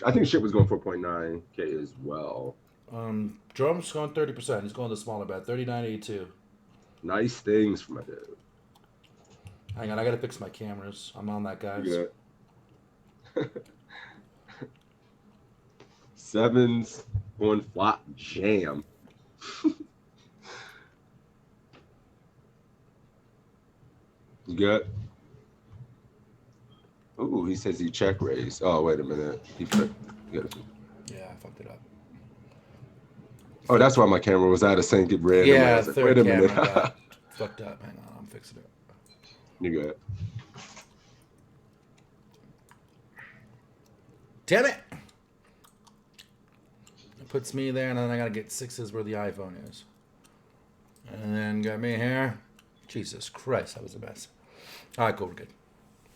I think Ship was going 4.9K as well. Drum's going 30%. He's going the smaller bet, 39.82. Nice things for my dude. Hang on, I gotta fix my cameras. I'm on that, guys. Yeah. 7's on flop jam. You good? Ooh, he says he check raised. Oh, wait a minute. Yeah, I fucked it up. Oh, that's why my camera was out of sync. It ran. Yeah, like, third wait a camera minute. got fucked up. Hang on, I'm fixing it. You good? Damn it! It puts me there, and then I gotta get 6s where the iPhone is. And then got me here. Jesus Christ, that was a mess. All right, cool, we're good.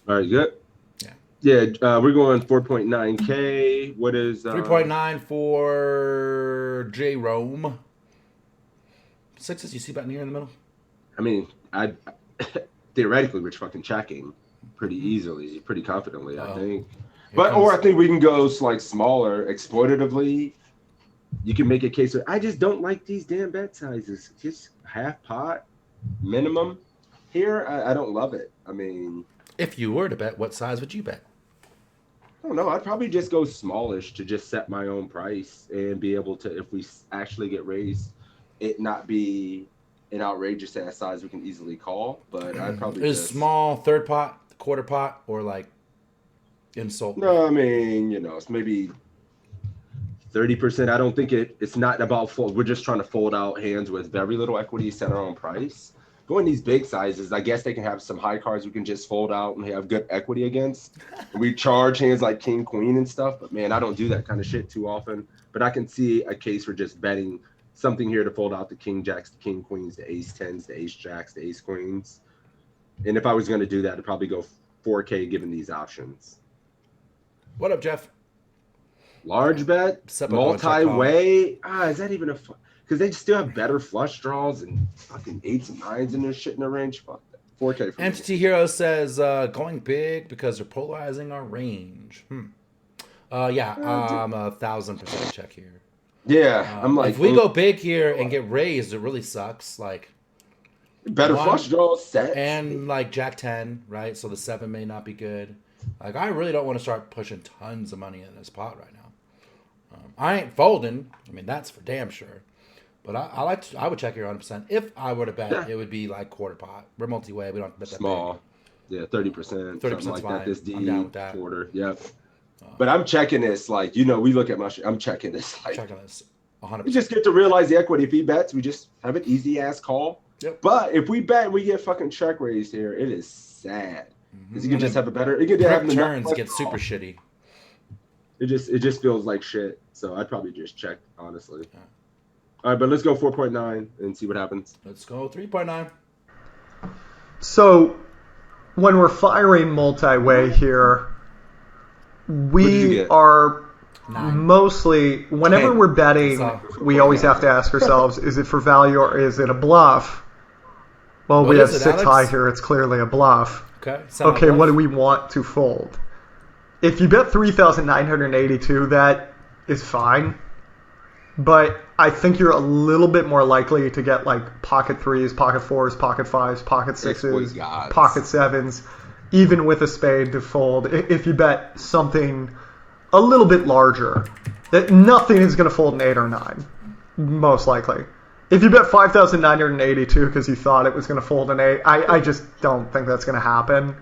All right, good? Yeah. Yeah, we're going 4.9K. What is... 3.9 for J. Rome. 6s, you see button here in the middle? I mean, I theoretically, we're fucking checking pretty easily, pretty confidently, I think. But or I think we can go like smaller, exploitatively. You can make a case of, I just don't like these damn bet sizes. Just half pot minimum. Here, I don't love it. I mean, if you were to bet, what size would you bet? I don't know. I'd probably just go smallish to just set my own price and be able to, if we actually get raised, it not be an outrageous ass size we can easily call. But I'd probably is small third pot, quarter pot, or like insult? No, I mean, it's maybe 30%. I don't think it's not about fold. We're just trying to fold out hands with very little equity, set our own price. Going these big sizes, I guess they can have some high cards we can just fold out and have good equity against. We charge hands like king, queen and stuff, but man, I don't do that kind of shit too often. But I can see a case for just betting something here to fold out the king jacks, the king queens, the ace tens, the ace jacks, the ace queens. And if I was going to do that, I'd probably go 4K given these options. What up, Jeff? Large bet, multi-way. Is that even a... Because they still have better flush draws and fucking 8s and 9s in their shit in their range. Fuck that. 4K for Entity Hero says, going big because they're polarizing our range. I'm 1,000% check here. Yeah, I'm like... If we go big here and get raised, it really sucks. Like... Better flush draws, sets. And like Jack 10, right? So the 7 may not be good. Like, I really don't want to start pushing tons of money in this pot right now. I ain't folding. I mean, that's for damn sure. But I would check here 100%. If I were to bet, it would be like quarter pot. We're multi-way. We don't bet that small. Big. Yeah, 30%. 30% something like fine. that. This D, I'm down with that. Quarter. Yep. But I'm checking this like, we look at my shit. I'm checking this like. Checking this 100%. We just get to realize the equity. If he bets, we just have an easy ass call. Yep. But if we bet and we get fucking check raised here, it is sad. Because you could And just then have a better. You could have Quick enough turns get cholesterol. super shitty. It just feels like shit. So I'd probably just check, honestly. All right, but let's go 4.9 and see what happens. Let's go 3.9. So when we're firing multi-way here, What did you we get? are 9. mostly, whenever 10. we're betting, That's all. we always have to ask ourselves, is it for value or is it a bluff? Well, What we have is it, 6 Alex? high here. It's clearly a bluff. Okay. Okay, what do we want to fold? If you bet 3,982, that is fine. But I think you're a little bit more likely to get like pocket threes, pocket fours, pocket fives, pocket sixes, gods. pocket sevens, even with a spade to fold. If you bet something a little bit larger, that nothing is going to fold an 8 or 9, most likely. If you bet 5,982 because you thought it was going to fold an 8, I just don't think that's going to happen.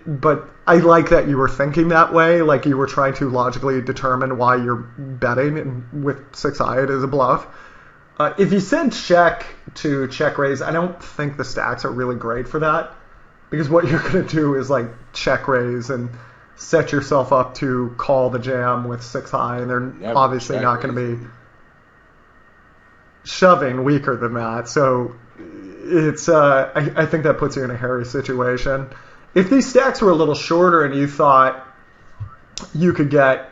But I like that you were thinking that way, like you were trying to logically determine why you're betting, and with 6 high it is a bluff. If you send check to check raise, I don't think the stacks are really great for that, because what you're going to do is like check raise and set yourself up to call the jam with 6 high, and they're Never obviously check not going to raise. be shoving weaker than that. So it's I think that puts you in a hairy situation. If these stacks were a little shorter and you thought you could get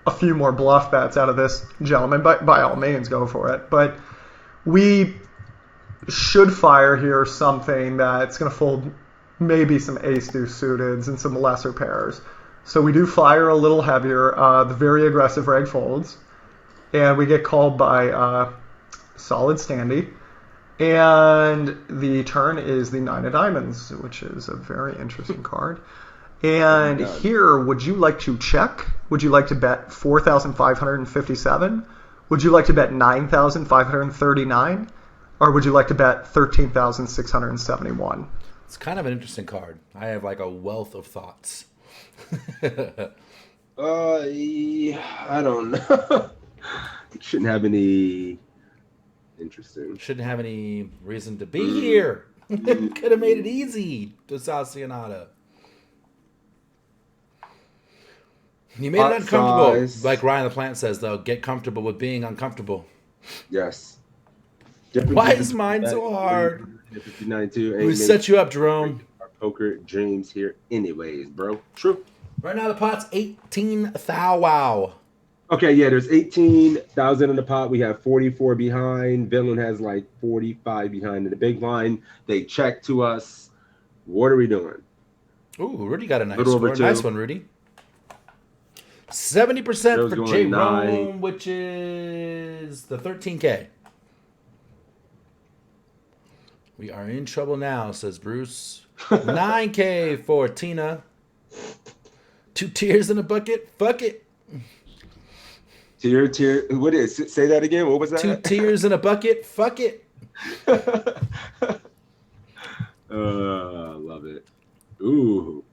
a few more bluff bets out of this gentleman, by all means, go for it. But we should fire here something that's going to fold maybe some ace-deuce suiteds and some lesser pairs. So we do fire a little heavier, the very aggressive reg folds, and we get called by solid standy. And the turn is the 9 of diamonds, which is a very interesting card. And here, would you like to check? Would you like to bet 4,557? Would you like to bet 9,539? Or would you like to bet 13,671? It's kind of an interesting card. I have like a wealth of thoughts. Yeah, I don't know. It shouldn't have any. Interesting. Shouldn't have any reason to be here. Could have made it easy to Sassionata. You made it uncomfortable. Size. Like Ryan the Plant says, though, get comfortable with being uncomfortable. Yes. Why is mine so hard? 59 too. We set you up, Jerome. Poker dreams here, anyways, bro. True. Right now the pot's 18 thou wow. Okay, yeah, there's 18,000 in the pot. We have 44 behind. Villain has like 45 behind in the big line. They check to us. What are we doing? Ooh, Rudy got a nice Little over score. 2. Nice one, Rudy. 70% Joe's for going J 9. Rome, which is the 13K. We are in trouble now, says Bruce. 9K for Tina. 2 tears in a bucket. Fuck it. Tier. What is it? Say that again. What was that? 2 tears in a bucket. Fuck it. Love it. Ooh.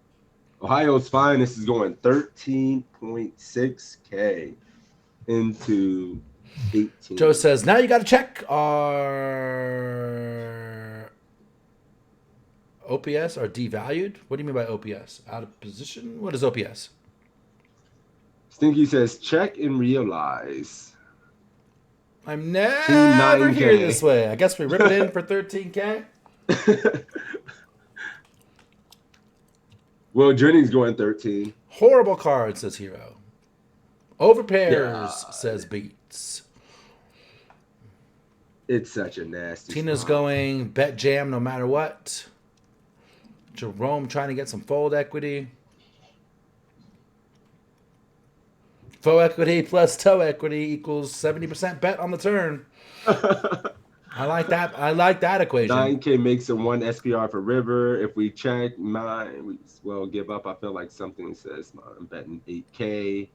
Ohio's finest is going 13.6K into 18. Joe says, now you got to check our OPS are devalued. What do you mean by OPS? Out of position? What is OPS? Stinky says, check and realize. I'm never 9K. here this way. I guess we rip it in for 13K. Well, Jennings going 13. Horrible card, says Hero. Overpairs, Yeah. says Beats. It's such a nasty Tina's spot. going bet jam no matter what. Jerome trying to get some fold equity. Faux equity plus toe equity equals 70% bet on the turn. I like that. I like that equation. 9K makes a 1 SPR for River. If we check mine, we well give up. I feel like something says I'm betting 8K.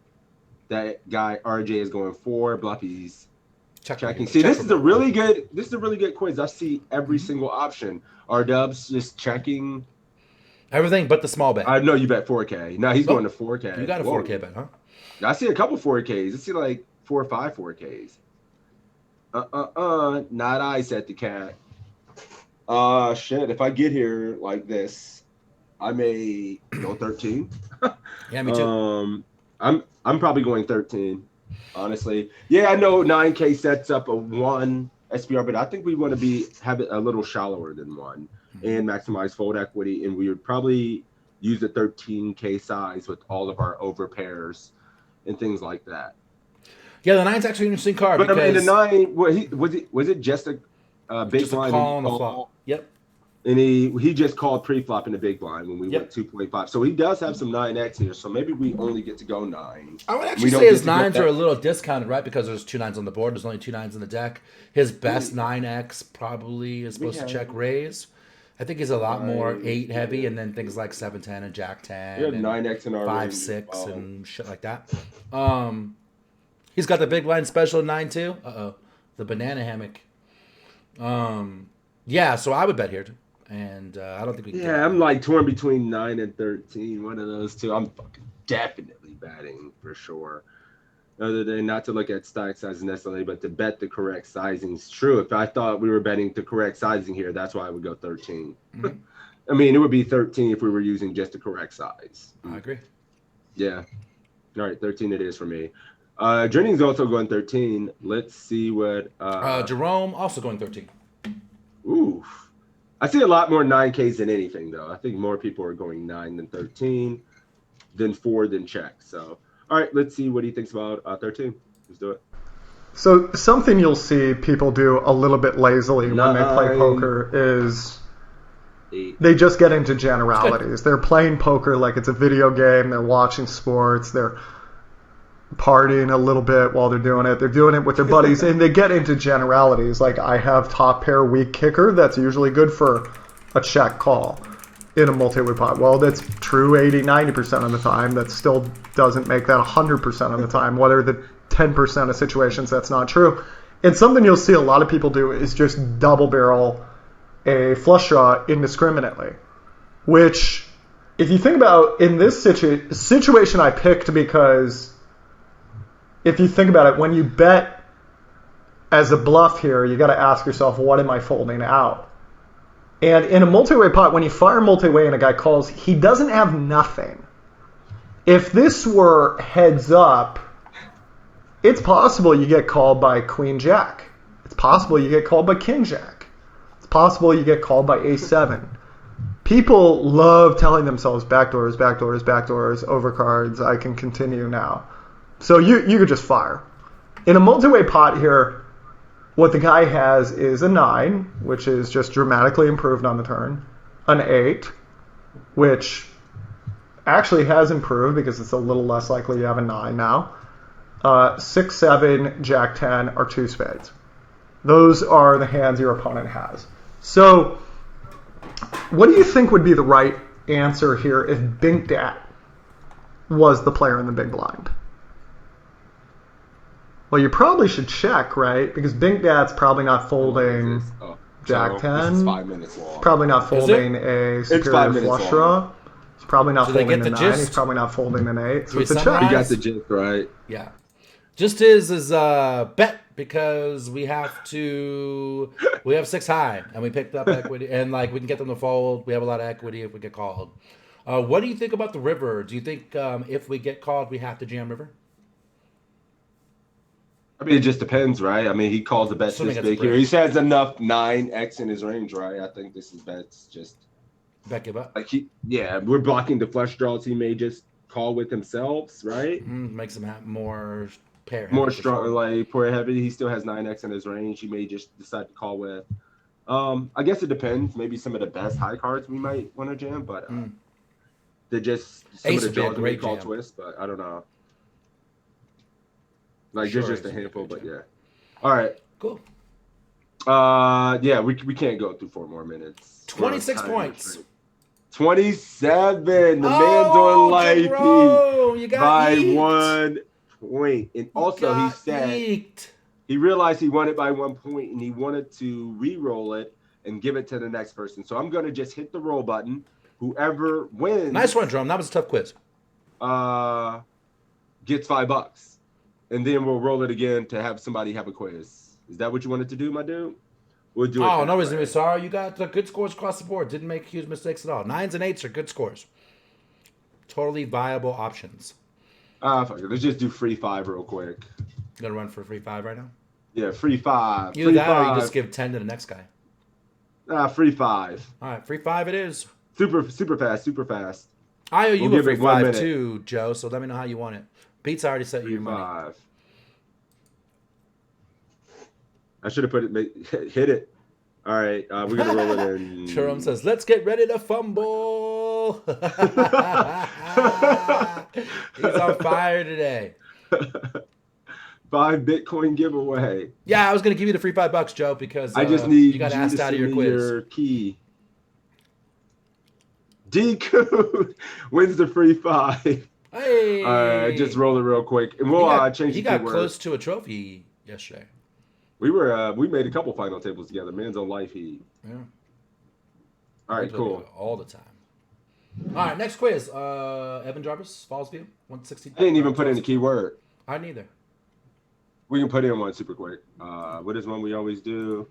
That guy RJ is going 4. Bluffy's checking. See, this is a really good quiz. I see every single option. R Dubs just checking. Everything but the small bet. I know you bet 4K. No, he's going to 4K. You got a 4K bet, huh? I see a couple 4Ks. I see like 4 or 5 4Ks. Not I, said the cat. Shit. If I get here like this, I may go 13. Yeah, me too. I'm probably going 13. Honestly, yeah, I know 9K sets up a one SPR, but I think we want to have it a little shallower than one and maximize fold equity, and we would probably use the 13K size with all of our over pairs and things like that. Yeah, the 9's actually an interesting card But I mean, the because 9 was it just a big just a blind call on the flop. Yep. and he just called pre-flop in the big blind when we Yep. went 2.5. So he does have some 9X here. So maybe we only get to go 9. I would We actually don't say get his to go 9s that- are a little discounted, right? Because there's 2 9s on the board. There's only 2 9s in the deck. His best 9X probably is supposed to check raise. I think he's a lot more 8 heavy, and then things like 7 10 and Jack 10. We have and 9X in our 5 range. 6 Wow. and shit like that. He's got the big blind special 9 too. The banana hammock. Yeah, so I would bet here, and I don't think we can. Yeah, I'm like torn between 9 and 13. One of those two. I'm fucking definitely betting for sure. Other than not to look at stack sizes necessarily, but to bet the correct sizing is true. If I thought we were betting the correct sizing here, that's why I would go 13. Mhm. I mean, it would be 13 if we were using just the correct size. I agree. Yeah. All right, 13 it is for me. Jennings also going 13. Let's see what. Jerome also going 13. Ooh. I see a lot more 9Ks than anything, though. I think more people are going 9 than 13, then 4 than check. So, all right, let's see what he thinks about 13. Let's do it. So something you'll see people do a little bit lazily when they play 9, poker is 8. they just get into generalities. They're playing poker like it's a video game. They're watching sports. They're partying a little bit while they're doing it. They're doing it with their buddies, and they get into generalities. Like, I have top pair weak kicker. That's usually good for a check call in a multi-way pot. Well, that's true 80, 90% of the time. That still doesn't make that 100% of the time. Whether the 10% of situations that's not true. And something you'll see a lot of people do is just double barrel a flush draw indiscriminately, which, if you think about in this situation I picked, because if you think about it, when you bet as a bluff here, you got to ask yourself, what am I folding out? And in a multi-way pot, when you fire multi-way and a guy calls, he doesn't have nothing. If this were heads up, it's possible you get called by Queen Jack. It's possible you get called by King Jack. It's possible you get called by Ace 7. People love telling themselves backdoors, backdoors, backdoors, overcards, I can continue now. So you could just fire. In a multi-way pot here, what the guy has is a 9, which is just dramatically improved on the turn, an 8, which actually has improved because it's a little less likely you have a 9 now, 6, 7, Jack 10, or 2 spades. Those are the hands your opponent has. So what do you think would be the right answer here if BinkDat was the player in the big blind? Well, you probably should check, right? Because BinkDat's probably not folding Jack 10. This is 5 minutes long. Probably not folding a superior minutes flush long. draw. He's probably not Do they folding get the the 9. gist? He's probably not folding an 8. So Do we it's a check. summarize? You got the gist, right? Yeah. Just is bet because we have 6 high and we picked up equity and like we can get them to fold. We have a lot of equity if we get called. What do you think about the river? Do you think if we get called we have to jam river? I mean, it just depends, right? I mean, he calls the bets Assuming this it's big a break. here. He has enough 9X in his range, right? I think this is bets just Bet give up. like we're blocking the flush draws. He may just call with himself, right? Makes them have more pair. More heavy to strong, fold. like poor heavy. He still has 9X in his range. He may just decide to call with. I guess it depends. Maybe some of the best high cards we might want to jam, but they're just some Ace of the would be a draws we great call jam. twist. But I don't know. Like Sure, there's just Ace a would be a handful, great but jam. yeah. All right. Cool. Yeah, we can't go through 4 more minutes. 26 Time points. restraint. 27. The man's Oh, on life Jerome, you got by yeeked. 1 point. And also, he Got said yeeked. he realized he won it by 1 point and he wanted to re-roll it and give it to the next person. So I'm going to just hit the roll button. Whoever wins Nice one, Jerome. That was a tough quiz. gets $5. And then we'll roll it again to have somebody have a quiz. Is that what you wanted to do, my dude? We'll do it. Oh, that no reason to way. be sorry. You got good scores across the board. Didn't make huge mistakes at all. 9s and 8s are good scores. Totally viable options. Fuck it. Let's just do free 5 real quick. You gonna run for a free 5 right now? Yeah, free 5. Either Free that 5. or you just give 10 to the next guy. Free 5. All right, free 5 it is. Super fast. I owe you We'll a give free it 1 5 minute. too, Joe, so let me know how you want it. Pete's already sent you Free your money. 5. I should have put it. Hit it. All right, we're gonna roll it in. Jerome says, "Let's get ready to fumble." He's on fire today. 5 Bitcoin giveaway. Yeah, I was gonna give you the free $5, Joe, because I just need you got you asked to out of send your me quiz. your key. Deku wins the free 5. Hey, All right, just roll it real quick, and we'll change He the got keyword. close to a trophy yesterday. We made a couple final tables together. Man's on life heat. Yeah. All right, cool. All the time. All right, next quiz. Evan Jarvis, Fallsview, 160. I didn't even put in the keyword. I neither. We can put in one super quick. What is one we always do?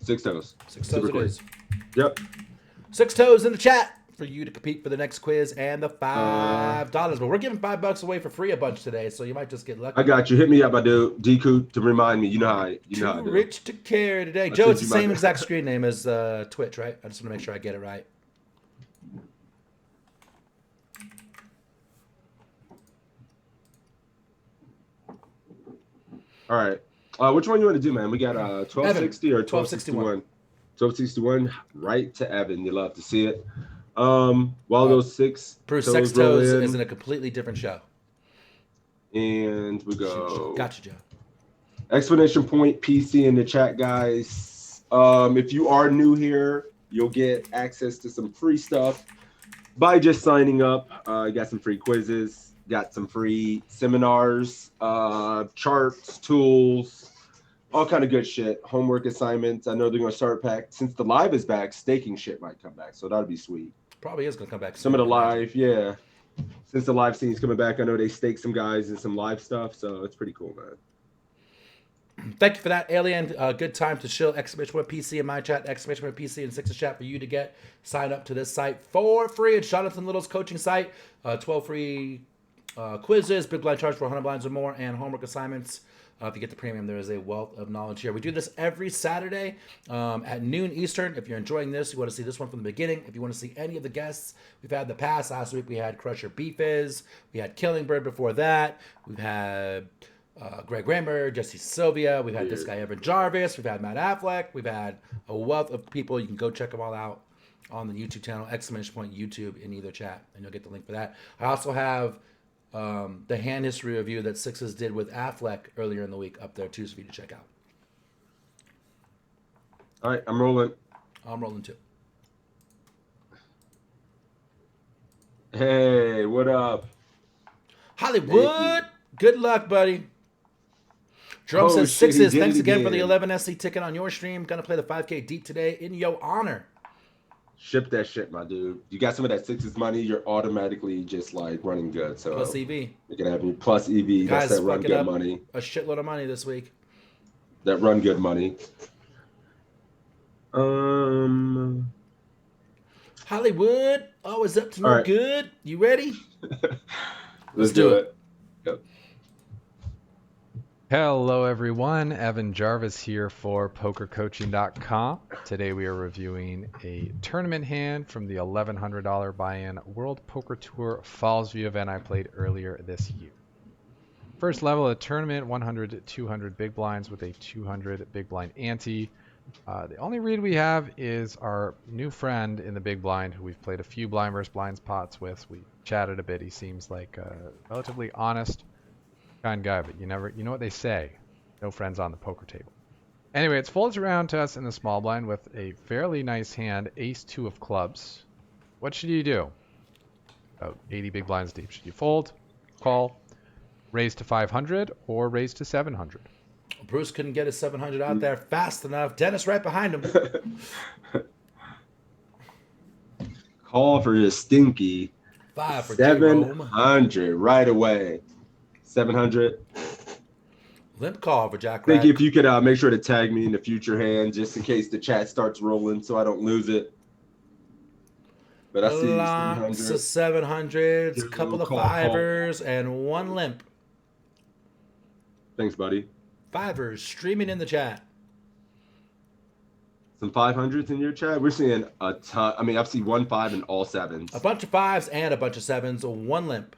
6 toes. 6 Super toes it quick. is. Yep. 6 toes in the chat for you to compete for the next quiz and the $5. But we're giving $5 away for free a bunch today, so you might just get lucky. I got you. Hit me up, I do. Deku to remind me. You know how I Too do. rich to carry today. I Joe, sent it's the you my- same exact screen name as Twitch, right? I just want to make sure I get it right. All right. Which one you want to do, man? We got 1260 or 1261? 1261. Right to Evan. You love to see it. While those 6 Bruce, toes 6 roll toes in, is in a completely different show. and we go. Gotcha, Joe. Explanation point PC in the chat, guys. If you are new here, you'll get access to some free stuff by just signing up. You got some free quizzes, got some free seminars, charts, tools, all kind of good shit. Homework assignments. I know they're gonna start back since the live is back. Staking shit might come back, so that'll be sweet. Probably is going to come back. Some of the soon. live, yeah. Since the live scene's coming back, I know they stake some guys in some live stuff, so it's pretty cool, man. Thank you for that, Alien. Good time to chill. Exclamation point PC in my chat. Exclamation point PC in Six's chat for you to get signed up to this site for free. It's Jonathan Little's coaching site. 12 free quizzes, big blind charge for 100 blinds or more, and homework assignments. If you get the premium, there is a wealth of knowledge here. We do this every Saturday at noon Eastern. If you're enjoying this, you want to see this one from the beginning. If you want to see any of the guests we've had in the past, last week we had Crusher Beefiz. We had Killingbird before that. We've had Greg Ramber, Jesse Sylvia. We've had this guy Evan Jarvis. We've had Matt Affleck. We've had a wealth of people. You can go check them all out on the YouTube channel, exclamation point YouTube in either chat, and you'll get the link for that. I also have the hand history review that Sixes did with Affleck earlier in the week up there too, so for you to check out. All right, I'm rolling. I'm rolling too. Hey, what up? Hollywood, good luck, buddy. Jerome Oh, says shit, he Sixes. did Thanks it again for the again. 11 SC ticket on your stream. Gonna play the 5K deep today in your honor. Ship that shit, my dude. You got some of that Sixes money, you're automatically just like running good. So Plus EV. you can have me plus EV. Guys, That's that run fucking good up money. a shitload of money this week. That run good money. Hollywood, always up to no All right. good. You ready? Let's do it. Yep. Hello, everyone. Evan Jarvis here for PokerCoaching.com. Today we are reviewing a tournament hand from the $1,100 buy-in World Poker Tour Fallsview event I played earlier this year. First level of the tournament, 100 to 200 big blinds with a 200 big blind ante. The only read we have is our new friend in the big blind who we've played a few blind versus blinds pots with. We chatted a bit. He seems like a relatively honest, kind guy, but you know what they say, no friends on the poker table. Anyway, it folds around to us in the small blind with a fairly nice hand, ace-2 of clubs. What should you do? About 80 big blinds deep. Should you fold, call, raise to 500, or raise to 700? Bruce couldn't get his 700 out there fast enough. Dennis right behind him. Call for your stinky 5 for Jerome. 700 right away. 700. Limp call for Jack I think Red. if you could make sure to tag me in the future hand just in case the chat starts rolling so I don't lose it. But I see Lots of 700. 700s, couple of Call. fivers, and one limp. Thanks, buddy. Fivers streaming in the chat. Some 500s in your chat. We're seeing a ton. I mean, I've seen 1 5 and all 7s. A bunch of fives and a bunch of sevens, one limp.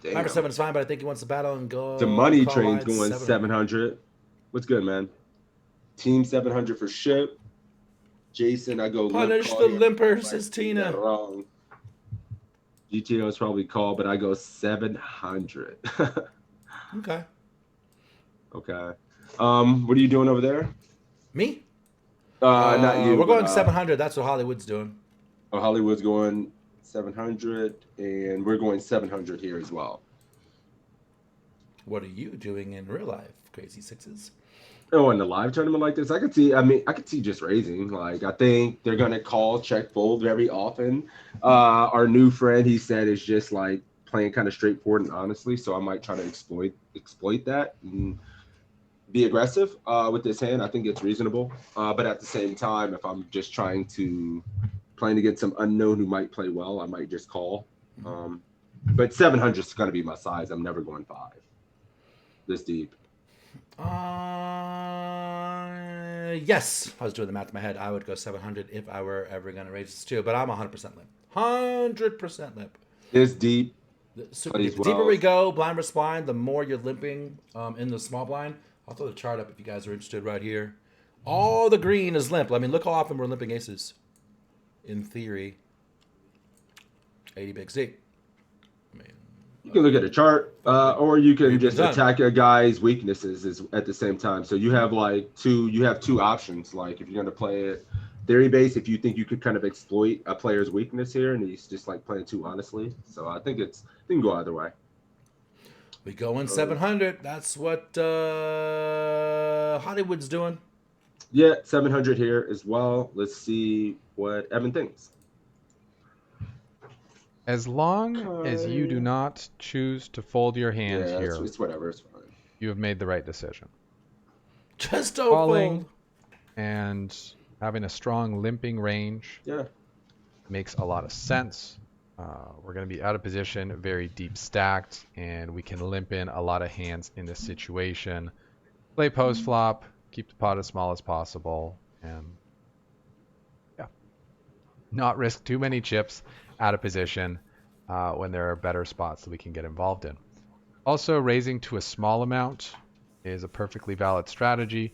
Damn. 5 or 7 is fine, but I think he wants to battle and go. The money call train's wide going 700. What's good, man? Team 700 for ship. Jason, I go Punish limp the call. limper, says Tina. Wrong. GTO is probably called, but I go 700. Okay. Okay. What are you doing over there? Me? Not you. We're going but, 700. That's what Hollywood's doing. Oh, Hollywood's going 700, and we're going 700 here as well. What are you doing in real life, Crazy Sixes? Oh, in a live tournament like this, I could see just raising. Like, I think they're gonna call check fold very often. Our new friend, he said, is just like playing kind of straightforward and honestly. So I might try to exploit that and be aggressive with this hand. I think it's reasonable. But at the same time, if I'm just playing against some unknown who might play well, I might just call. But 700 is gonna be my size. I'm never going 5 this deep. Yes. I was doing the math in my head. I would go 700 if I were ever going to raise this too, but I'm 100% limp. 100% limp. This deep. Super deep. The deeper we go, blind versus blind, the more you're limping in the small blind. I'll throw the chart up if you guys are interested right here. All the green is limp. I mean, look how often we're limping aces. In theory. 80 big Z. You can look at a chart, or you can just attack a guy's weaknesses at the same time. So you have two options. Like if you're going to play it theory based, if you think you could kind of exploit a player's weakness here, and he's just like playing too honestly. So I think it can go either way. We go in 700. That's what Hollywood's doing. Yeah, 700 here as well. Let's see what Evan thinks. As long as you do not choose to fold your hand here, it's whatever. It's fine. you have made the right decision. Just don't Calling fold. and having a strong limping range makes a lot of sense. We're going to be out of position, very deep stacked, and we can limp in a lot of hands in this situation. Play post flop, keep the pot as small as possible, and not risk too many chips out of position when there are better spots that we can get involved in. Also, raising to a small amount is a perfectly valid strategy.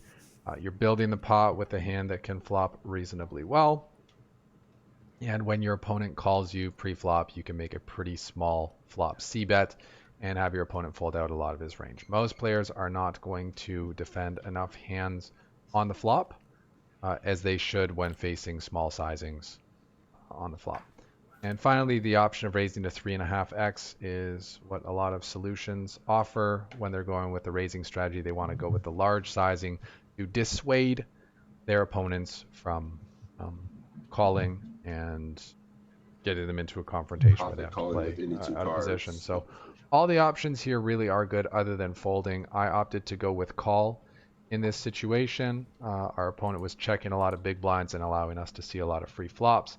You're building the pot with a hand that can flop reasonably well. And when your opponent calls you pre-flop, you can make a pretty small flop c-bet and have your opponent fold out a lot of his range. Most players are not going to defend enough hands on the flop as they should when facing small sizings on the flop. And finally, the option of raising to 3.5x is what a lot of solutions offer when they're going with the raising strategy. They want to go with the large sizing to dissuade their opponents from calling and getting them into a confrontation where they have to play out of position. So all the options here really are good other than folding. I opted to go with call in this situation. Our opponent was checking a lot of big blinds and allowing us to see a lot of free flops.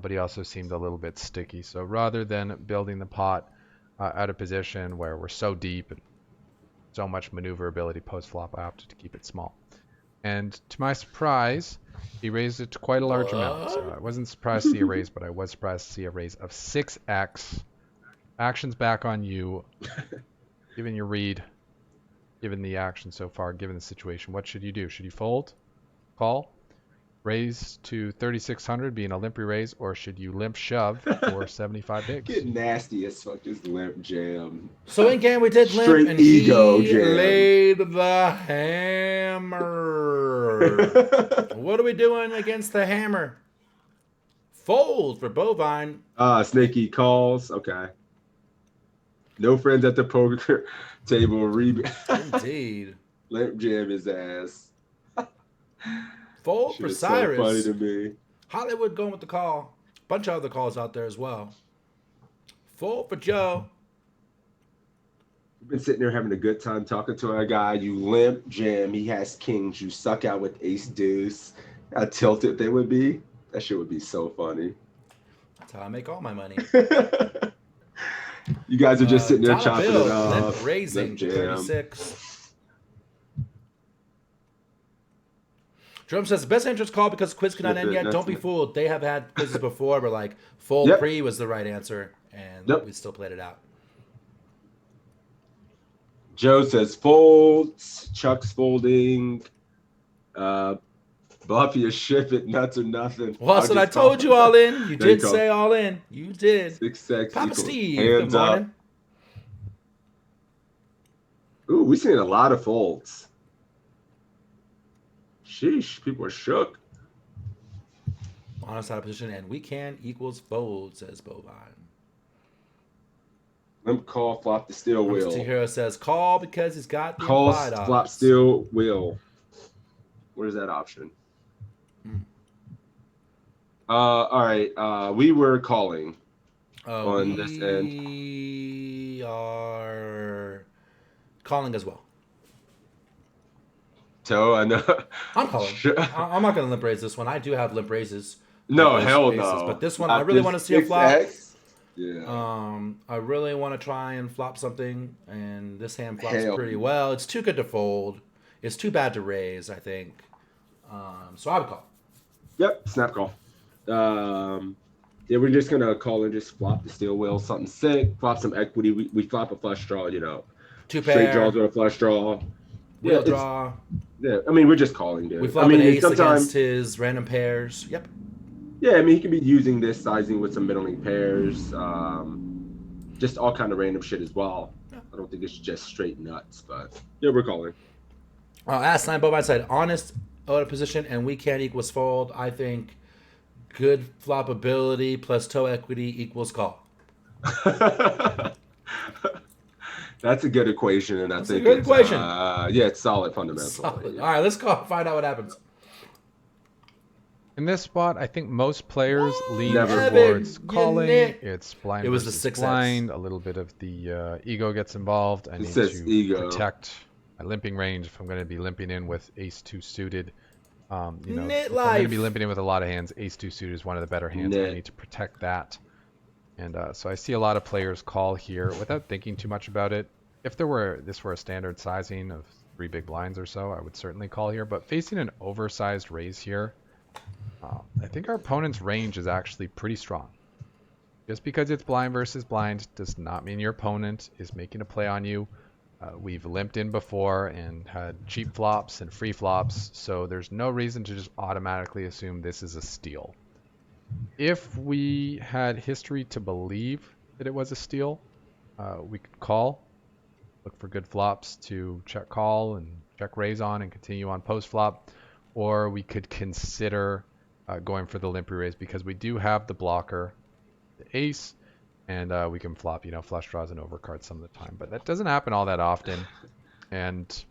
But he also seemed a little bit sticky. So rather than building the pot out of position where we're so deep and so much maneuverability post-flop, I opted to keep it small. And to my surprise, he raised it to quite a large amount. So I wasn't surprised to see a raise, but I was surprised to see a raise of 6x. Action's back on you. Given your read, given the action so far, given the situation, what should you do? Should you fold? Call? Raise to 3,600 being a limpy raise, or should you limp shove for 75 bigs? Get nasty as fuck this limp jam. So in game we did limp, Straight and ego he jam. laid the hammer. What are we doing against the hammer? Fold for Bovine. Snaky calls. Okay. No friends at the poker table. Indeed. Limp jam his ass. Fold for Cyrus. So funny to me. Hollywood going with the call. Bunch of other calls out there as well. Fold for Joe. We've been sitting there having a good time talking to our guy. You limp jam. He has kings. You suck out with ace deuce. How tilted they would be. That shit would be so funny. That's how I make all my money. You guys are just sitting there Dollar chopping bill, it up. limp raising, Limp jam. 36. Drum says, the best entrance call because quiz cannot end yet. Don't be fooled. They have had quizzes before where like fold pre was the right answer, and we still played it out. Joe says folds. Chuck's folding. Buffy is ship it. Nuts or nothing. Well, that's what I told you all in. You did say all in. You did. 6x Papa equals Steve, hands good morning. Up. Ooh, we've seen a lot of folds. Sheesh, people are shook. Honest out of position, and we can equals fold, says Bovine. Limp call, flop the steel wheel. Hero says call because he's got the call, implied odds. flop steel wheel. Where's that option? All right. We were calling on this end. We are calling as well. So I know. I'm calling. I'm not going to limp raise this one. I do have limp raises. No, like hell aces, no. But this one, I really want to see a flop. Yeah. I really want to try and flop something, and this hand flops pretty well. It's too good to fold. It's too bad to raise, I think. So I would call. Yep, snap call. Yeah, we're just gonna call and just flop the steel wheel, something sick, flop some equity. We flop a flush draw, Two straight pair, draws with a flush draw. Wheel draw. Yeah, I mean we're just calling, dude. We flop an ace against his random pairs. Yep. Yeah, I mean he could be using this sizing with some middling pairs, just all kind of random shit as well. Yeah. I don't think it's just straight nuts, but yeah, we're calling. Ask nine Bovine said honest out of position and we can't equals fold. I think good flop ability plus toe equity equals call. That's a good equation, and That's a good equation. Yeah, it's solid fundamental. Solid. All right, let's call. Find out what happens. In this spot, I think most players lean Never. towards calling. It's blind. It was versus the 6X. blind. A little bit of the ego gets involved. I need says to ego. protect my limping range if I'm going to be limping in with ace-2 suited. If I'm going to be limping in with a lot of hands, ace-2 suited is one of the better hands. I need to protect that. And so I see a lot of players call here without thinking too much about it. If this were a standard sizing of 3 big blinds or so, I would certainly call here. But facing an oversized raise here, I think our opponent's range is actually pretty strong. Just because it's blind versus blind does not mean your opponent is making a play on you. We've limped in before and had cheap flops and free flops, so there's no reason to just automatically assume this is a steal. If we had history to believe that it was a steal, we could call, look for good flops to check call and check raise on and continue on post flop, or we could consider going for the limp raise because we do have the blocker, the ace, and we can flop, flush draws and overcards some of the time. But that doesn't happen all that often. And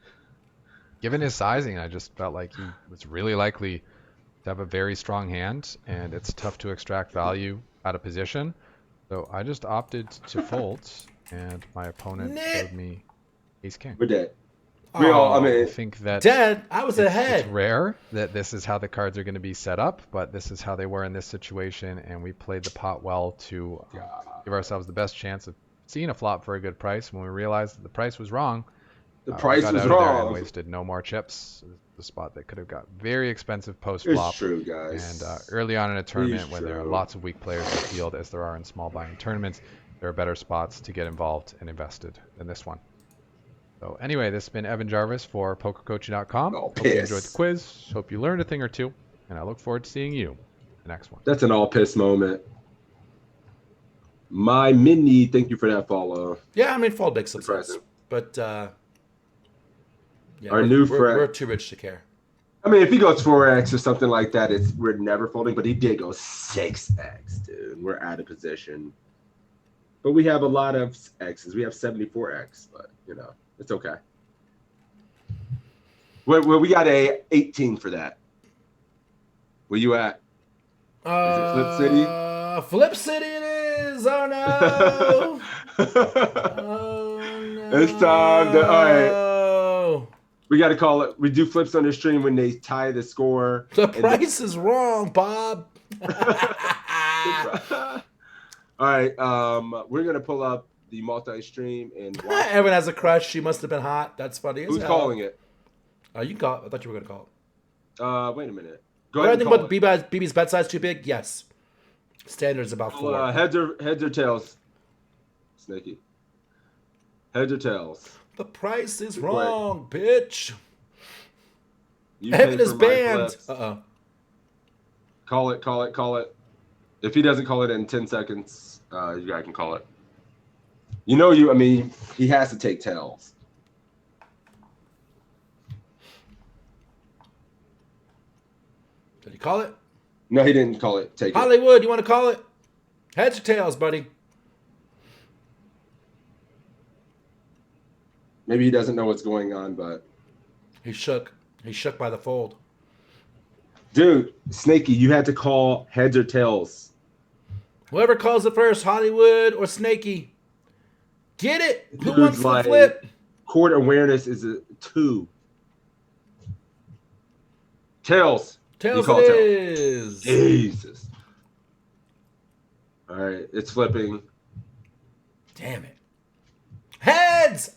given his sizing, I just felt like he was really likely to have a very strong hand, and it's tough to extract value out of position. So I just opted to fold, and my opponent showed me ace king. We're dead. I think that dead. I was ahead. It's rare that this is how the cards are going to be set up, but this is how they were in this situation, and we played the pot well to give ourselves the best chance of seeing a flop for a good price. When we realized that the price was wrong, the price was wrong, wrong, and wasted no more chips. The spot that could have got very expensive post flop. It's true, guys. And early on in a tournament, when there are lots of weak players in the field, as there are in small buying tournaments, there are better spots to get involved and invested than this one. So anyway, this has been Evan Jarvis for PokerCoaching.com. Hope you enjoyed the quiz. Hope you learned a thing or two. And I look forward to seeing you in the next one. That's an all piss moment. My mini, thank you for that follow. Yeah, I mean, fold big success. But yeah, we're too rich to care. I mean, if he goes 4x or something like that, we're never folding. But he did go 6x, dude. We're out of position. But we have a lot of x's. We have 74x, but it's okay. Well, we got a 18 for that. Where you at? Is it Flip City? Flip City it is. Oh no! Oh It's time to. All right. Oh, We got to call it. We do flips on the stream when they tie the score. the price is wrong, Bob. All right. We're gonna pull up the multi-stream and watch. Evan has a crush. She must have been hot. That's funny. Who's calling it? You can call it. I thought you were gonna call it. Wait a minute. Go What do I ahead. think about BB's bet size too big? Yes. Standard is about 4. Heads or tails? Snaky. Heads or tails? The price is wrong, bitch. You Evan pay is for my banned. flips. Call it. Call it. If he doesn't call it in 10 seconds, you guys can call it. You know, he has to take tails. Did he call it? No, he didn't call it. Take it. Hollywood, you want to call it? Heads or tails, buddy? Maybe he doesn't know what's going on, but He's shook. He's shook by the fold. dude, Snaky, you had to call heads or tails. Whoever calls it first, Hollywood or Snaky. Get it? Who Dude's wants the like- flip? Court awareness is a 2. Tails. Tails You it call tails. is. Jesus. All right, it's flipping. Damn it. Heads!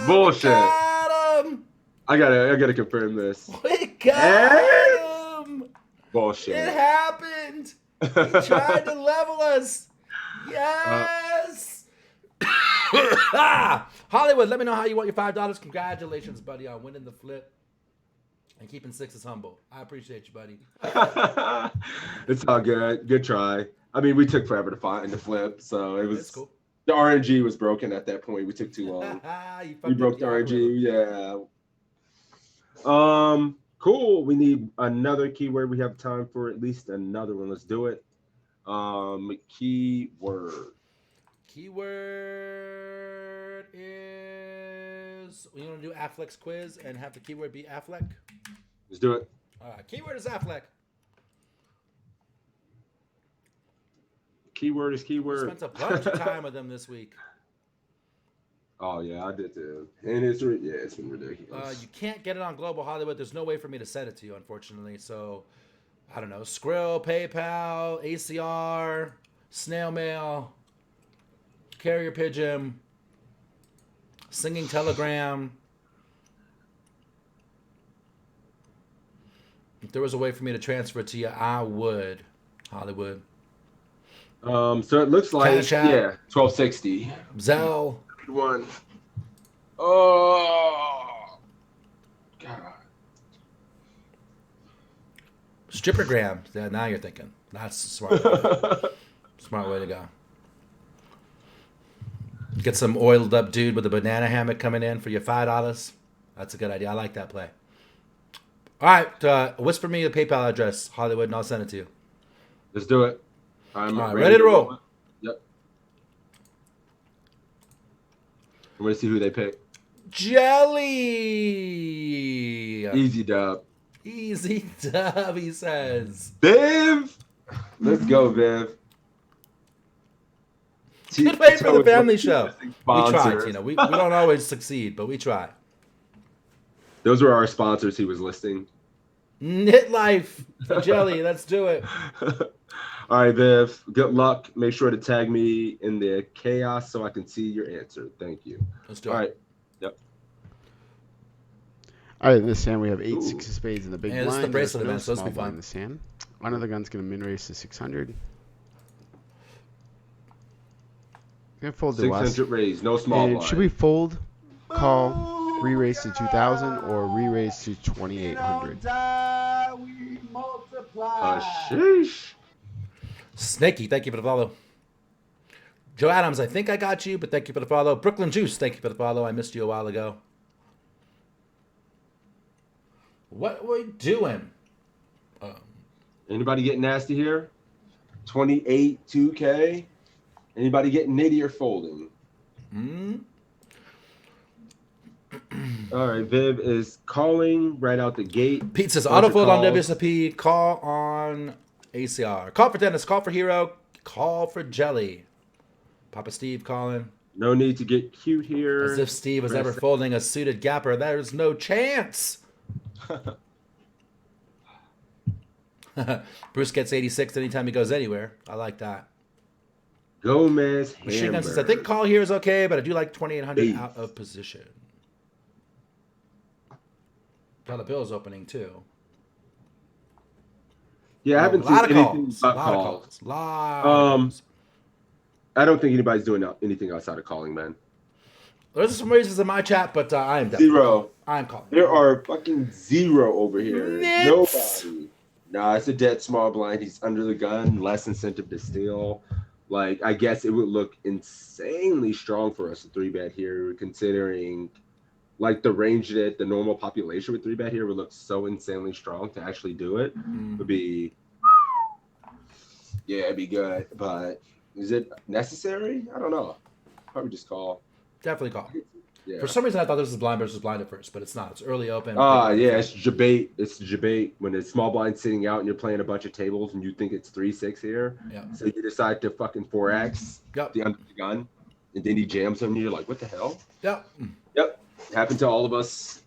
Bullshit. Got him! I gotta confirm this. We got him! Bullshit. It happened! He tried to level us! Yes! Hollywood, let me know how you want your $5. Congratulations, buddy, on winning the flip and keeping sixes humble. I appreciate you, buddy. It's all good. Good try. I mean, we took forever to find the flip, so it was That's cool. the RNG was broken at that point. We took too long. We broke the RNG. Yeah. Cool. We need another keyword. We have time for at least another one. Let's do it. Keyword. Keyword is. You want to do Affleck's quiz and have the keyword be Affleck? Let's do it. Keyword is Affleck. Keyword is keyword. Spent a bunch of time with them this week. Oh yeah, I did too. And it's been ridiculous. You can't get it on Global Hollywood. There's no way for me to send it to you, unfortunately. So, I don't know. Skrill, PayPal, ACR, snail mail, carrier pigeon, singing telegram. If there was a way for me to transfer it to you, I would. Hollywood. So it looks like Cash App. 1260. Zelle. Good one. Oh God. Strippergram. Yeah, now you're thinking. That's smart. Smart way to go. Get some oiled up dude with a banana hammock coming in for your $5. That's a good idea. I like that play. All right, whisper me the PayPal address, Hollywood, and I'll send it to you. Let's do it. I'm All right, ready to roll. Yep. I'm gonna see who they pick. Jelly. Easy dub. Easy dub, he says. Viv. Let's go, Viv. Good way for the family show. We try, Sponsors. Tina. We don't always succeed, but we try. Those were our sponsors he was listing. Knit Life. Jelly, let's do it. All right, Viv. Good luck. Make sure to tag me in the chaos so I can see your answer. Thank you. Let's do it. All right. Yep. All right, in this hand we have 8 6 of spades in the big Yeah, this is blind. the bracelet There's no event, so this will small be blind fun. in this hand. One of the guns going to min raise to 600. Going to fold to us. 600 raise. No small And blind. should we fold, call, re-raise to 2,000 or re-raise to 2,800? Sheesh. Snaky, thank you for the follow. Joe Adams, I think I got you, but thank you for the follow. Brooklyn Juice, thank you for the follow. I missed you a while ago. What are we doing? Anybody get nasty here? 28 2K. Anybody getting nitty or folding? All right, Viv is calling right out the gate. Pete says Bunch of autofold on calls. WSOP, call on ACR. Call for Dennis, call for Hero, call for Jelly. Papa Steve calling. No need to get cute here. As if Steve was ever folding a suited gapper. There's no chance. Bruce gets 86 anytime he goes anywhere. I like that. Gomez Machine Gun says, I Hamburg. think call here is okay, but I do like 2,800 out of position. Dollar Bill's opening too. Yeah, I haven't seen anything but calls. I don't think anybody's doing anything outside of calling, man. There's some raises in my chat, but I am definitely Zero. I'm calling. There are fucking zero over here. Nits. Nobody. Nah, it's a dead small blind. He's under the gun. Less incentive to steal. Like, I guess it would look insanely strong for us to 3-bet here, considering like the range that the normal population with 3-bet here would look so insanely strong to actually do it. Would be, yeah, it'd be good. But is it necessary? I don't know. Probably just call. Definitely call. Yeah. For some reason, I thought this was blind versus blind at first, but it's not. It's early open. Yeah, it's debate. It's debate when it's small blind sitting out and you're playing a bunch of tables and you think it's 3-6 here. Yeah. So you decide to fucking 4x the under the gun, and then he jams on you. You're like, what the hell? Yep. Yep. Happened to all of us.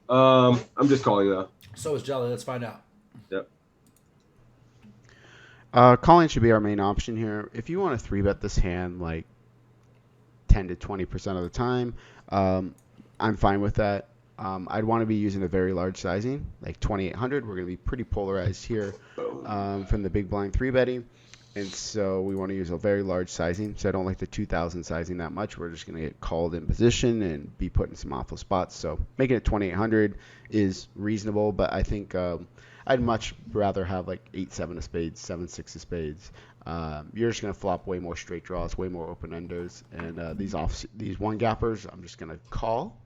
I'm just calling though. So is Jelly. Let's find out. Yep. Calling should be our main option here. If you want to 3-bet this hand like 10 to 20% of the time, I'm fine with that. I'd want to be using a very large sizing, like 2,800. We're going to be pretty polarized here from the big blind 3-betting. And so we want to use a very large sizing. So I don't like the 2,000 sizing that much. We're just going to get called in position and be put in some awful spots. So making it 2,800 is reasonable, but I think I'd much rather have like 8-7 of spades, 7-6 of spades. You're just going to flop way more straight draws, way more open enders. And these one gappers, I'm just going to call.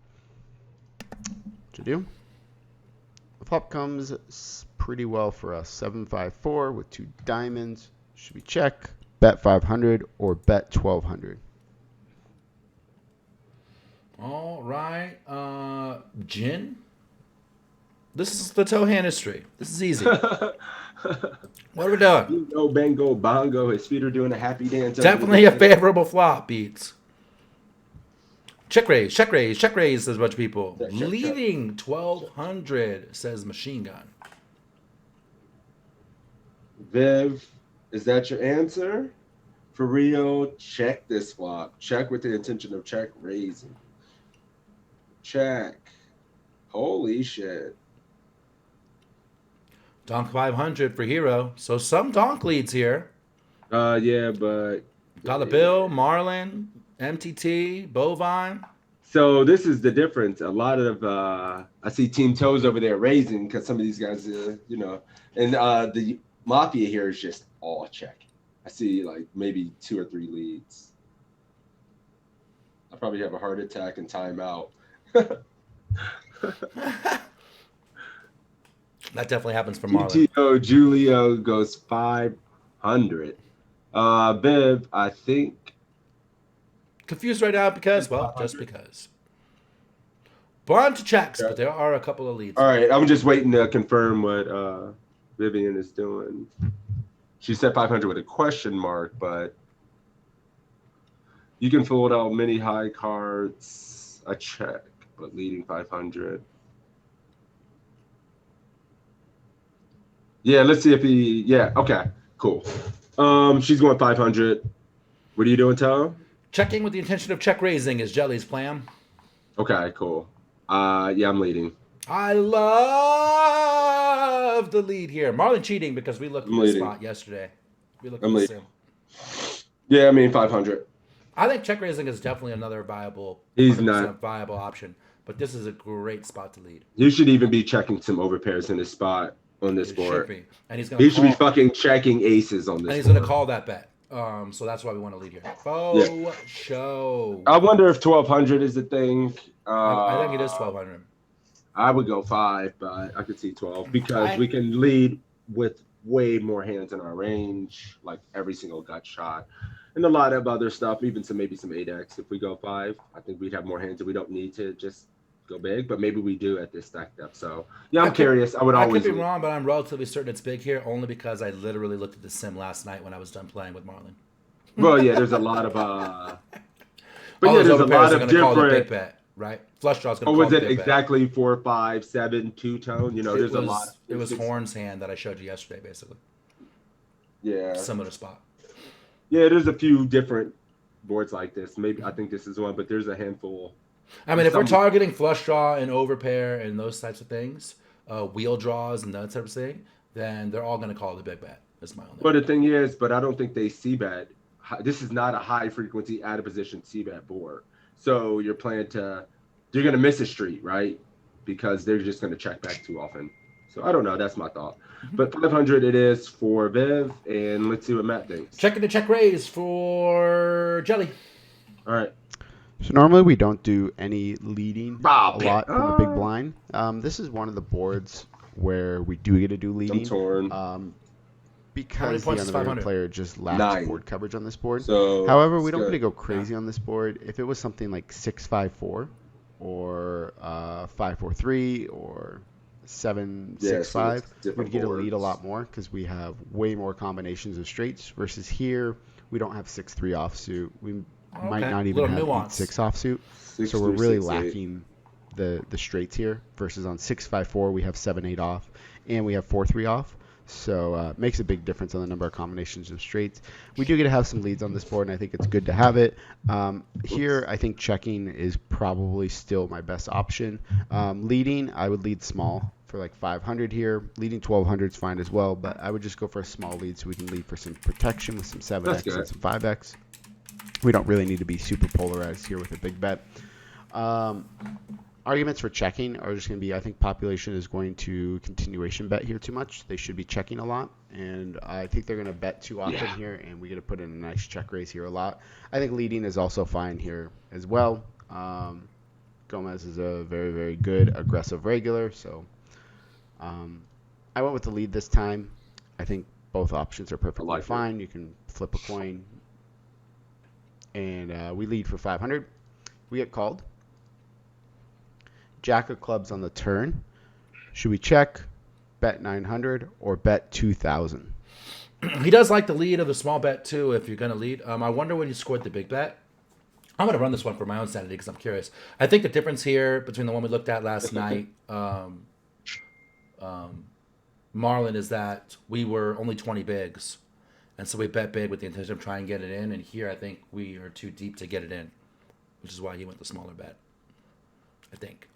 To do. The flop comes pretty well for us. 7-5-4 with 2 diamonds. Should we check, bet 500, or bet 1,200? All right. Jin? This is the toe hand history. This is easy. What are we doing? Bingo, bango, bongo. His feet are doing a happy dance. Definitely a favorable flop, Beats. Check raise, check raise, check raise, says a bunch of people. Leading 1,200, says Machine Gun. Viv, is that your answer? For real, check this flop. Check with the intention of check raising. Check. Holy shit. Donk 500 for Hero. So some donk leads here. Yeah, but Dollar Bill, Marlin, MTT, Bovine. So this is the difference. A lot of I see Team Toes over there raising because some of these guys, and the Mafia here is just all check. I see like maybe 2 or 3 leads. I probably have a heart attack and timeout. That definitely happens for Marlon. GTO Julio goes 500. Viv, I think. Confused right now because, well, just because. Bunch of checks, but there are a couple of leads. All right, I'm just waiting to confirm what Vivian is doing. She said 500 with a question mark, but you can fold out many high cards. A check, but leading 500. Yeah, let's see if he. Yeah, okay, cool. She's going 500. What are you doing, Tom? Checking with the intention of check raising is Jelly's plan. Okay, cool. Yeah, I'm leading. I love the lead here. Marlon cheating because we looked at the spot yesterday. We looked at the sim. Yeah, I mean 500. I think check raising is definitely another viable. He's not viable option, but this is a great spot to lead. You should even be checking some overpairs in his spot on this board. And he's gonna. He should be fucking checking aces on this. And he's going to call that bet. So that's why we want to lead here. Show. I wonder if 1,200 is the thing. I think it is 1,200. I would go 5, but I could see 12 because we can lead with way more hands in our range, like every single gut shot, and a lot of other stuff, even maybe some 8x. If we go 5, I think we'd have more hands, and we don't need to just go big, but maybe we do at this stacked up. So yeah, I'm curious. I could be wrong, but I'm relatively certain it's big here, only because I literally looked at the sim last night when I was done playing with Marlon. Well, yeah, there's a lot of But All yeah, those there's a overpairs lot are of going to call the big different. bet, right? Flush draw is going Or to call was the it big bet. exactly 4, 5, 7, 2-tone? You know, there's a lot. It was Horn's hand that I showed you yesterday, basically. Yeah. Similar spot. Yeah, there's a few different boards like this. Maybe I think this is one, but there's a handful. I mean, if we're targeting flush draw and overpair and those types of things, wheel draws and that type of thing, then they're all going to call the big bet. That's my only. But the thing is, I don't think they c-bet. This is not a high frequency out of position c-bet board. So you're going to miss a street, right? Because they're just going to check back too often. So I don't know. That's my thought. But 500 it is for Viv, and let's see what Matt thinks. Checking the check raise for Jelly. All right. So normally we don't do any leading Bob. a lot from the big blind. This is one of the boards where we do get to do leading. I'm torn. Because the points is unlimited 500? player just lacks 9. board coverage on this board. So However, we it's don't good. get to go crazy on this board. If it was something like 6-5-4 or 5-4-3 or 7-6-5, we'd get to lead a lot more because we have way more combinations of straights. Versus here, we don't have 6-3 offsuit. We might not even have 8-6 offsuit. So we're really lacking the straights here. Versus on 6-5-4, we have 7-8 off, and we have 4-3 off. So it makes a big difference on the number of combinations of straights. We do get to have some leads on this board, and I think it's good to have it. Here, I think checking is probably still my best option. Leading, I would lead small for like 500 here. Leading 1200 is fine as well, but I would just go for a small lead so we can lead for some protection with some 7x and some 5x. We don't really need to be super polarized here with a big bet. Arguments for checking are just going to be, I think population is going to continuation bet here too much. They should be checking a lot, and I think they're going to bet too often here, and we get to put in a nice check raise here a lot. I think leading is also fine here as well. Gomez is a very, very good aggressive regular, so I went with the lead this time. I think both options are perfectly fine. You can flip a coin, and we lead for 500. We get called. Jack of clubs on the turn. Should we check, bet 900, or bet 2,000? He does like the lead of the small bet too. If you're going to lead, I wonder when you scored the big bet. I'm going to run this one for my own sanity because I'm curious. I think the difference here between the one we looked at last night, Marlin, is that we were only 20 bigs, and so we bet big with the intention of trying to get it in. And here, I think we are too deep to get it in, which is why he went the smaller bet, I think.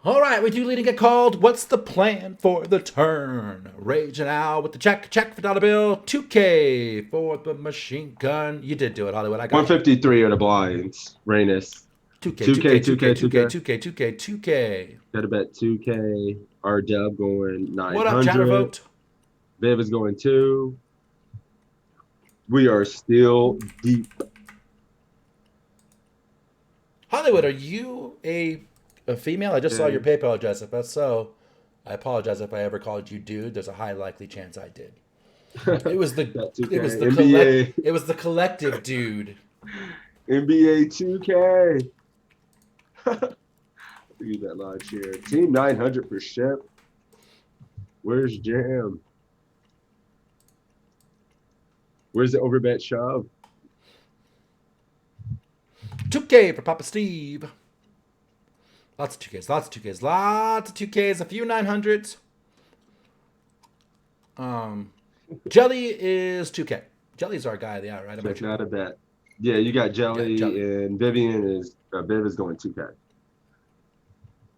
All right, we do lead and get called. What's the plan for the turn? Raging out with the check for dollar bill. 2K for the machine gun. You did do it, Hollywood. I got 153 are the blinds. Rainus. 2K. Got to bet 2K. R Dub going 900. What up, Chattervote? Viv is going 2. We are still deep. Hollywood, are you a female? I just saw your PayPal address. If that's so, I apologize if I ever called you dude. There's a high likely chance I did. It was the collective dude. NBA 2K. Use that line share. Team 900 for Shep. Where's Jam? Where's the overbet shove? 2K for Papa Steve. Lots of 2Ks. A few 900s. Jelly is 2K. Jelly's our guy of the hour, right? Check not a bet. Yeah, you got Jelly, and Vivian is Viv is going 2K.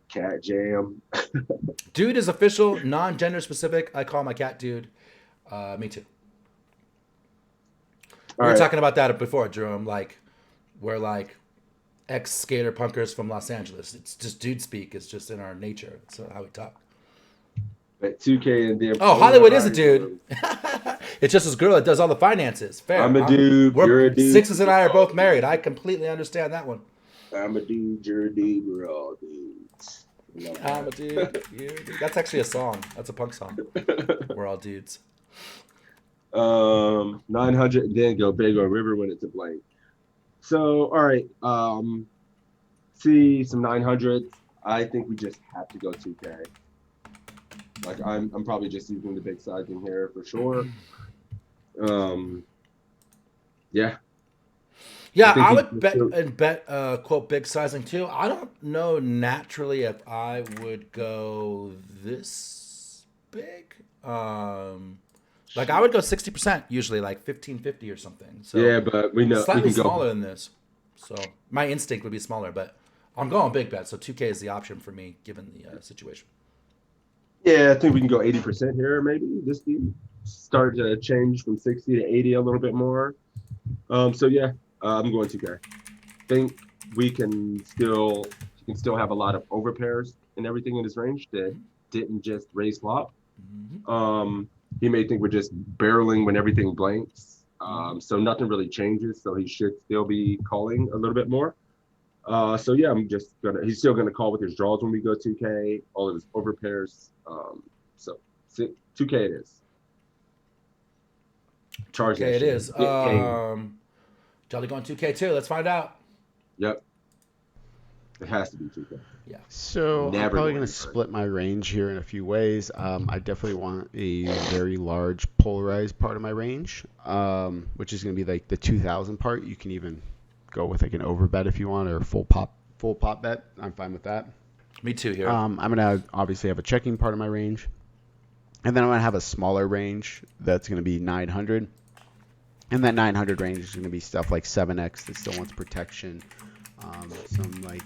Cat Jam. Dude is official, non-gender specific. I call my cat dude. Me too. We were talking about that before, Jerome. Like, we're like ex-skater punkers from Los Angeles. It's just dude speak. It's just in our nature. It's how we talk. But 2K and Oh, Hollywood is a dude. It's just this girl that does all the finances. Fair. I'm a dude. You're a dude. Sixes and I are both married. I completely understand that one. I'm a dude. You're a dude. We're all dudes. I'm a dude. You're a dude. That's actually a song. That's a punk song. We're all dudes. 900 and then go big on River when it's a blank. So, all right. See some 900s. I think we just have to go 2K. Like I'm probably just using the big sizing here for sure. Yeah. Yeah, think I he would can bet still- and bet quote big sizing too. I don't know naturally if I would go this big. Like I would go 60% usually, like 1550 or something. So Yeah, but we know we slightly can go. smaller than this. So my instinct would be smaller, but I'm going big bet. So 2K is the option for me given the situation. Yeah, I think we can go 80% here. Maybe this team start to change from 60 to 80 a little bit more. So yeah, I'm going 2K. Think we can still have a lot of overpairs and everything in his range that didn't just raise flop. He may think we're just barreling when everything blanks. So nothing really changes. So he should still be calling a little bit more. So yeah, he's still gonna call with his draws when we go 2K, all of his overpairs. So 2K it is. Charge Okay, that it shit. is. Get game. Jolly going 2K too. Let's find out. Yep. It has to be 2K. Yeah. So I'm Never probably going going to to turn. split my range here in a few ways. I definitely want a very large polarized part of my range, which is going to be like the 2000 part. You can even go with like an overbet if you want, or full pot bet. I'm fine with that. Me too here. I'm going to obviously have a checking part of my range. And then I'm going to have a smaller range that's going to be 900. And that 900 range is going to be stuff like 7x that still wants protection. Some like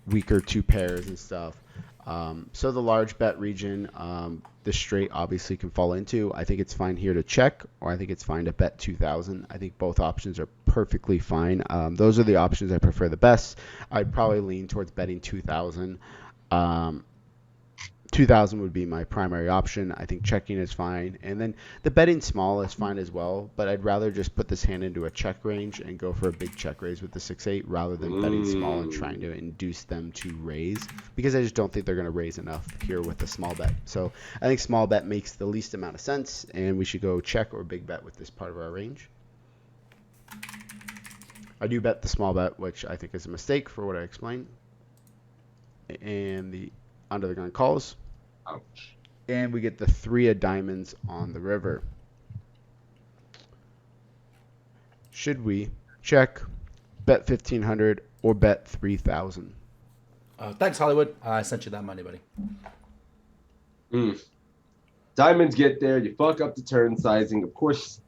weaker two pairs and stuff. So the large bet region, the straight obviously can fall into. I think it's fine here to check, or I think it's fine to bet 2000. I think both options are perfectly fine. Those are the options I prefer the best. I'd probably lean towards betting 2000. 2000 would be my primary option. I think checking is fine. And then the betting small is fine as well, but I'd rather just put this hand into a check range and go for a big check raise with the 6-8 rather than betting small and trying to induce them to raise, because I just don't think they're going to raise enough here with the small bet. So I think small bet makes the least amount of sense, and we should go check or big bet with this part of our range. I do bet the small bet, which I think is a mistake for what I explained. And the under the gun calls. Ouch. And we get the 3 of diamonds on the river. Should we check, bet 1500, or bet 3000? Thanks, Hollywood. I sent you that money, buddy. Diamonds get there. You fuck up the turn sizing. Of course,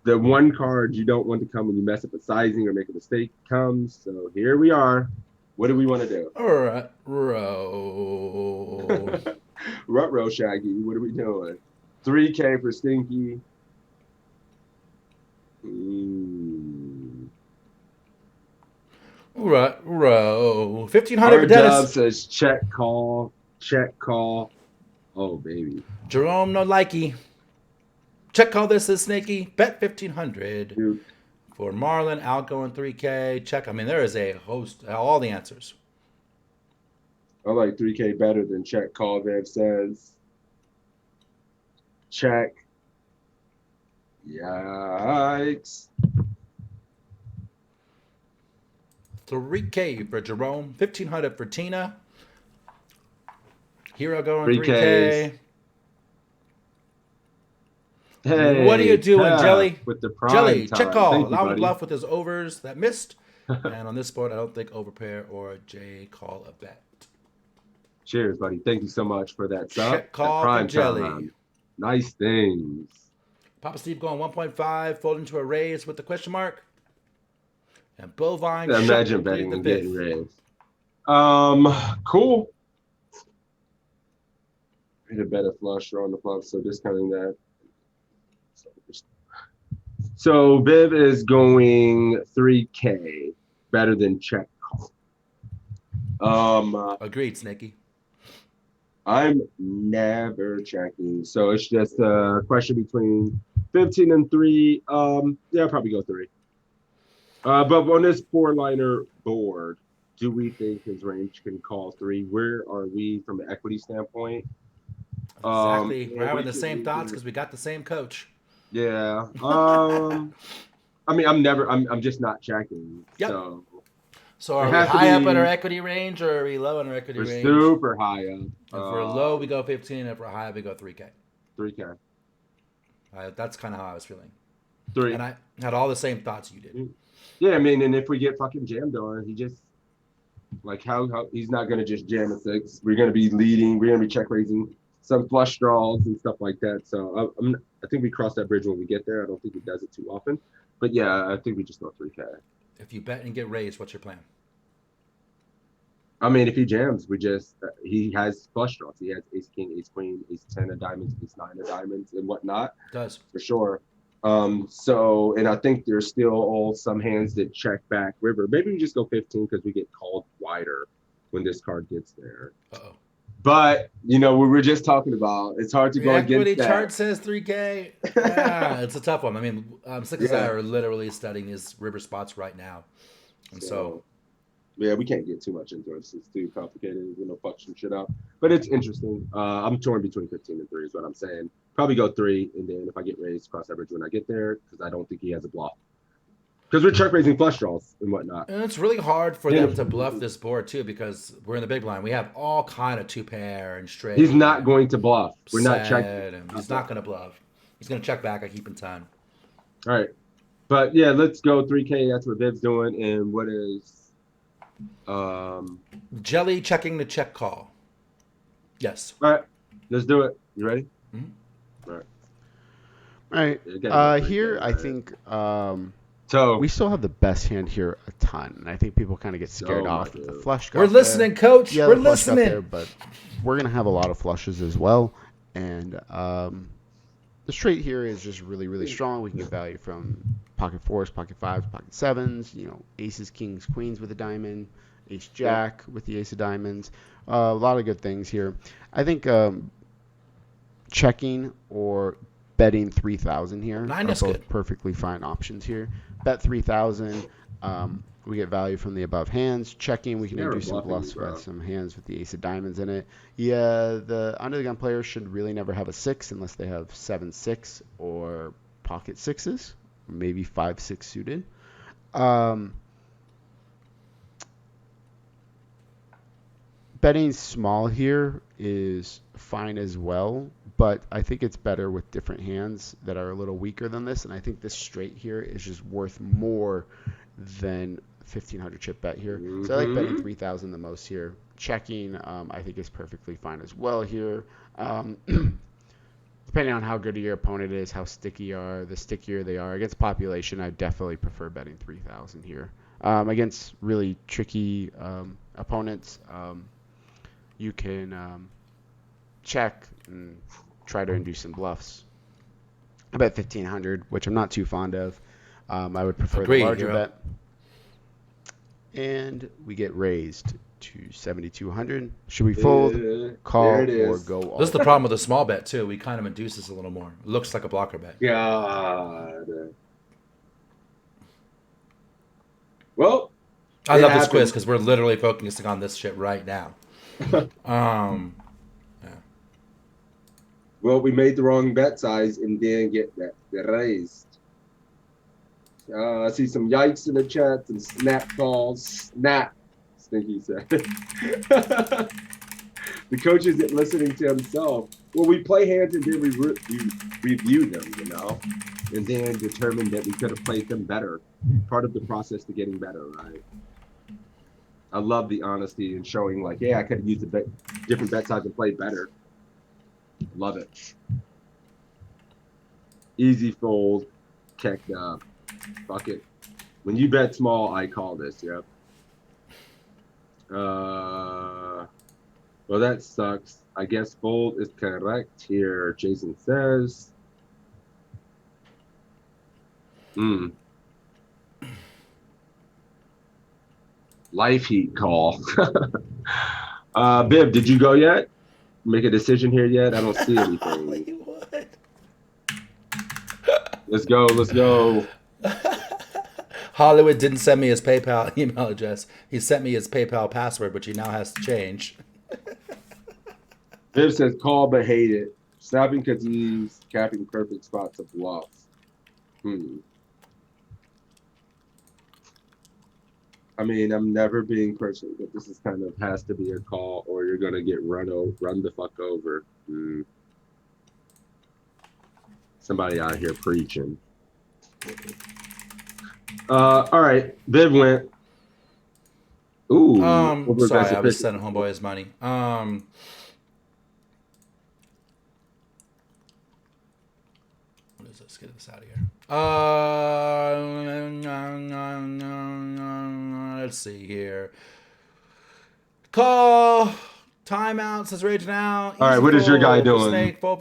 the one card you don't want to come when you mess up a sizing or make a mistake comes. So here we are. What do we want to do? All right, row. Rut-row, Shaggy. What are we doing? 3K for Stinky. Right, row. 1500 for Our Dennis. dub says check call. Check call. Oh, baby. Jerome, no likey. Check call this is Snaky. Bet 1500. Dude. For Marlon, out going 3K. Check. I mean, there is a host, all the answers. I like 3K better than check call, Viv says. Check. Yikes. 3K for Jerome. 1500 for Tina. Hero going 3Ks. 3K. Hey, What are you doing, Kev, Jelly? With the prime Jelly, time. check call. Thank you, Allow him to buddy. bluff with his overs that missed. And on this board, I don't think overpair or J call a bet. Cheers, buddy. Thank you so much for that sub. Check call That prime for Jelly. time. Nice things. Papa Steve going 1.5, folding to a raise with the question mark. And Bovine. Imagine shuffling betting the and fifth. getting raised. Cool. Hit a better flush or on the flop, so discounting that. So Viv is going 3K, better than check call. Agreed, Snaky. I'm never checking, so it's just a question between 15 and 3. Yeah, I'll probably go 3. But on this 4-liner board, do we think his range can call 3? Where are we from an equity standpoint? Exactly. Yeah, We're having we the can- same we thoughts can- because we got the same coach. Yeah. I mean, I'm just not checking. Yep. So So are It we has to high up be- in our equity range or are we low in our equity we're range? super high up. If we're low, we go 15. If we're high, we go 3K. 3K. That's kind of how I was feeling. 3. And I had all the same thoughts you did. Yeah, I mean, and if we get fucking jammed on, he just like how he's not gonna just jam a 6. We're gonna be leading. We're gonna be check raising some flush draws and stuff like that. So I think we cross that bridge when we get there. I don't think he does it too often, but yeah, I think we just go 3K. If you bet and get raised, what's your plan? I mean, if he jams, he has flush draws. He has ace king, ace queen, ace 10 of diamonds, ace 9 of diamonds, and whatnot. Does for sure. So, and I think there's still some hands that check back river. Maybe we just go 15 because we get called wider when this card gets there. Uh-oh. But, we were just talking about, it's hard to go against that. Equity chart says 3K. Yeah, it's a tough one. I mean, Six and I are literally studying his river spots right now. And so yeah, we can't get too much into it. It's too complicated, fuck some shit up. But it's interesting. I'm torn between 15 and 3 is what I'm saying. Probably go 3, and then if I get raised, cross average when I get there, because I don't think he has a bluff. Because we're check raising flush draws and whatnot. And it's really hard for them to bluff this board too, because we're in the big blind. We have all kind of 2-pair and straight. He's not going to bluff. We're not checking. He's not going to bluff. He's going to check back. I keep in time. All right, but yeah, let's go 3K. That's what Viv's doing, and what is Jelly checking the check call. Yes. All right, let's do it. You ready? Mm-hmm. All right. Here, I think so we still have the best hand here a ton. And I think people kind of get scared off with the flush. We're listening, Coach. Yeah, we're listening. There, but we're going to have a lot of flushes as well. And the straight here is just really, really strong. We can get value from pocket 4s, pocket 5s, pocket 7s, aces, kings, queens with a diamond, ace jack with the ace of diamonds. A lot of good things here. I think checking or betting 3,000 here are both perfectly fine options here. Bet 3,000. We get value from the above hands. Checking, we can do some bluffs with some hands with the ace of diamonds in it. Yeah, the under the gun players should really never have a 6 unless they have 7-6 or pocket 6s, maybe 5-6 suited. Betting small here is fine as well, but I think it's better with different hands that are a little weaker than this, and I think this straight here is just worth more than 1,500 chip bet here. So I like betting 3,000 the most here. Checking, I think, is perfectly fine as well here. Depending on how good your opponent is, how sticky are, the stickier they are. Against population, I definitely prefer betting 3,000 here. Against really tricky opponents, you can check and try to induce some bluffs. I bet 1,500, which I'm not too fond of. I would prefer the larger bet. And we get raised to 7,200. Should we fold, call, or go all? This is the problem with a small bet, too. We kind of induce this a little more. It looks like a blocker bet. God. Well, I love this quiz because we're literally focusing on this shit right now. Well, we made the wrong bet size and didn't get that raised. I see some yikes in the chat, some snap calls. Snap, Stinky said. The coach isn't listening to himself. Well, we play hands and then we review them, and then determine that we could have played them better. Part of the process to getting better, right? I love the honesty and showing I could have used a different bet size and played better. Love it. Easy fold. Checked up. Fuck it. When you bet small, I call this. Yep. Well, that sucks. I guess fold is correct here. Jason says. Life heat call. Bib, did you go yet? Make a decision here yet? I don't see anything. Let's go. Hollywood didn't send me his PayPal email address. He sent me his PayPal password, which he now has to change. Viv says call but hate it. Snapping because he's capping perfect spots of bluff. I mean, I'm never being personal, but this is kind of has to be a call or you're gonna get run the fuck over. Somebody out here preaching. All right. Viv went. Ooh. Sorry, I was sending homeboy his money. What is this? Get this out of here. Let's see here. Call. Timeout says raging out. All right, what is your guy doing? Snake, fold.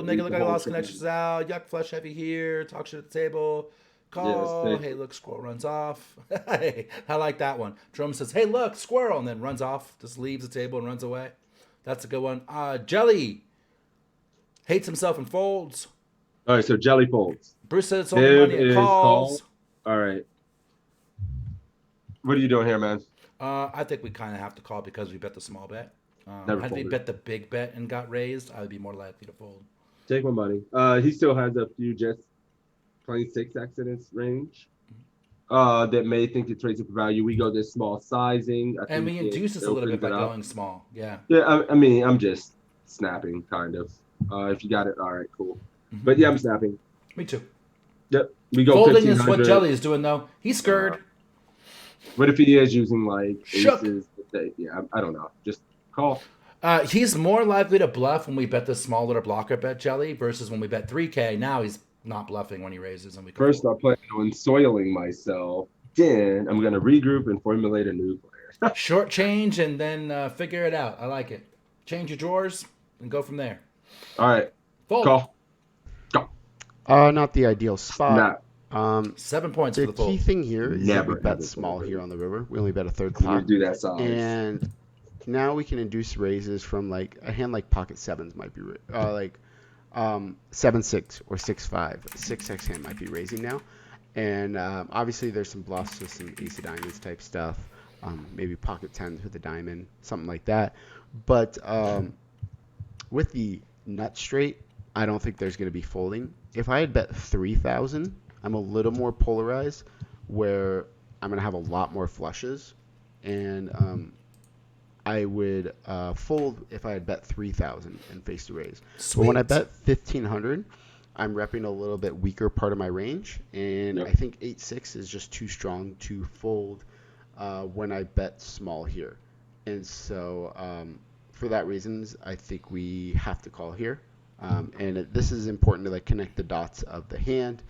Nigga look like I lost chicken. connections out. Yuck, flush heavy here. Talk shit at the table. Call. Yeah, hey, look, squirrel runs off. Hey, I like that one. Drum says, hey, look, squirrel, and then runs off. Just leaves the table and runs away. That's a good one. Jelly hates himself and folds. All right, so Jelly folds. Bruce said it's only money and calls. All right. What are you doing here, man? I think we kind of have to call because we bet the small bet. Never Had we folded. bet the big bet and got raised, I would be more likely to fold. Take my money. He still has a few just plain 6x in his range that may think it trades it for value. We go this small sizing. And we induce this a little bit by going small. Yeah. Yeah, I mean, I'm just snapping, kind of. If you got it, all right, cool. Mm-hmm. But yeah, I'm snapping. Me too. Yep. We go Folding is 1500. what Jelly is doing, though. He's scared. What if he is using like Shook. aces? Yeah, I don't know. Just call. He's more likely to bluff when we bet the smaller blocker bet Jelly versus when we bet 3K. Now he's not bluffing when he raises and we can First, fold. I plan on soiling myself. Then I'm going to regroup and formulate a new player. Short change and then figure it out. I like it. Change your drawers and go from there. All right. Fold. Call. Not the ideal spot. Nah. 7 points The for the fold. key thing here is that Never, we bet ever small fold. here on the river. We only bet a third You pot. do that size. And now we can induce raises from like a hand like pocket sevens might be like 7-6 or 6-5. 6x hand might be raising now. And obviously there's some bluffs with some ace of diamonds type stuff. Maybe pocket tens with a diamond, something like that. But with the nut straight, I don't think there's going to be folding. If I had bet 3,000, I'm a little more polarized where I'm going to have a lot more flushes. And I would fold if I had bet 3,000 and face the raise. But when I bet 1,500, I'm repping a little bit weaker part of my range. And I think 8-6 is just too strong to fold when I bet small here. And so for that reasons, I think we have to call here. This is important to like connect the dots of the hand.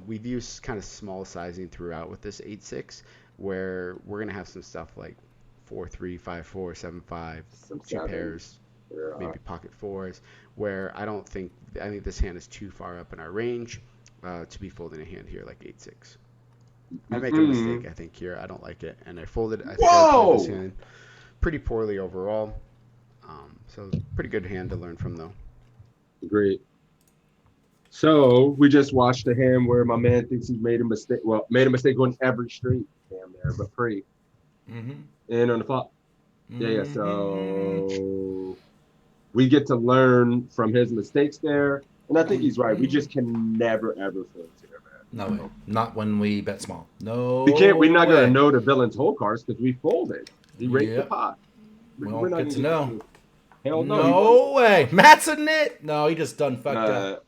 We've used kind of small sizing throughout with this 8-6, where we're gonna have some stuff like 4-3, 5-4, 7-5, two pairs, maybe pocket fours. Where I think this hand is too far up in our range to be folding a hand here like 8-6. I make a mistake, I think here. I don't like it, and I folded. I think I played this hand pretty poorly overall. So pretty good hand to learn from though. Great. So we just watched a hand where my man thinks he made a mistake. Well, made a mistake on every street. Damn there, but free. And on the flop. Yeah. So we get to learn from his mistakes there, and I think he's right. We just can never ever fold here, man. No way. Not when we bet small. No. We can't. We're not way. gonna know the villain's whole cards because we folded. He raked the Yep. pot. We We're won't not get to gonna know. Hell no. No way. Matt's a nit. No, he just done fucked up.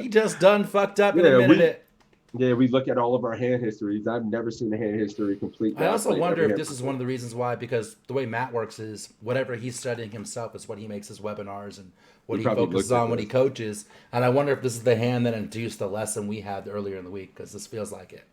He just done fucked up and admitted it. Yeah, we look at all of our hand histories. I've never seen a hand history complete. I also play wonder every if hand this is one of the reasons why, because the way Matt works is whatever he's studying himself is what he makes his webinars and what he probably focuses looked at on when he this. coaches. And I wonder if this is the hand that induced the lesson we had earlier in the week, because this feels like it.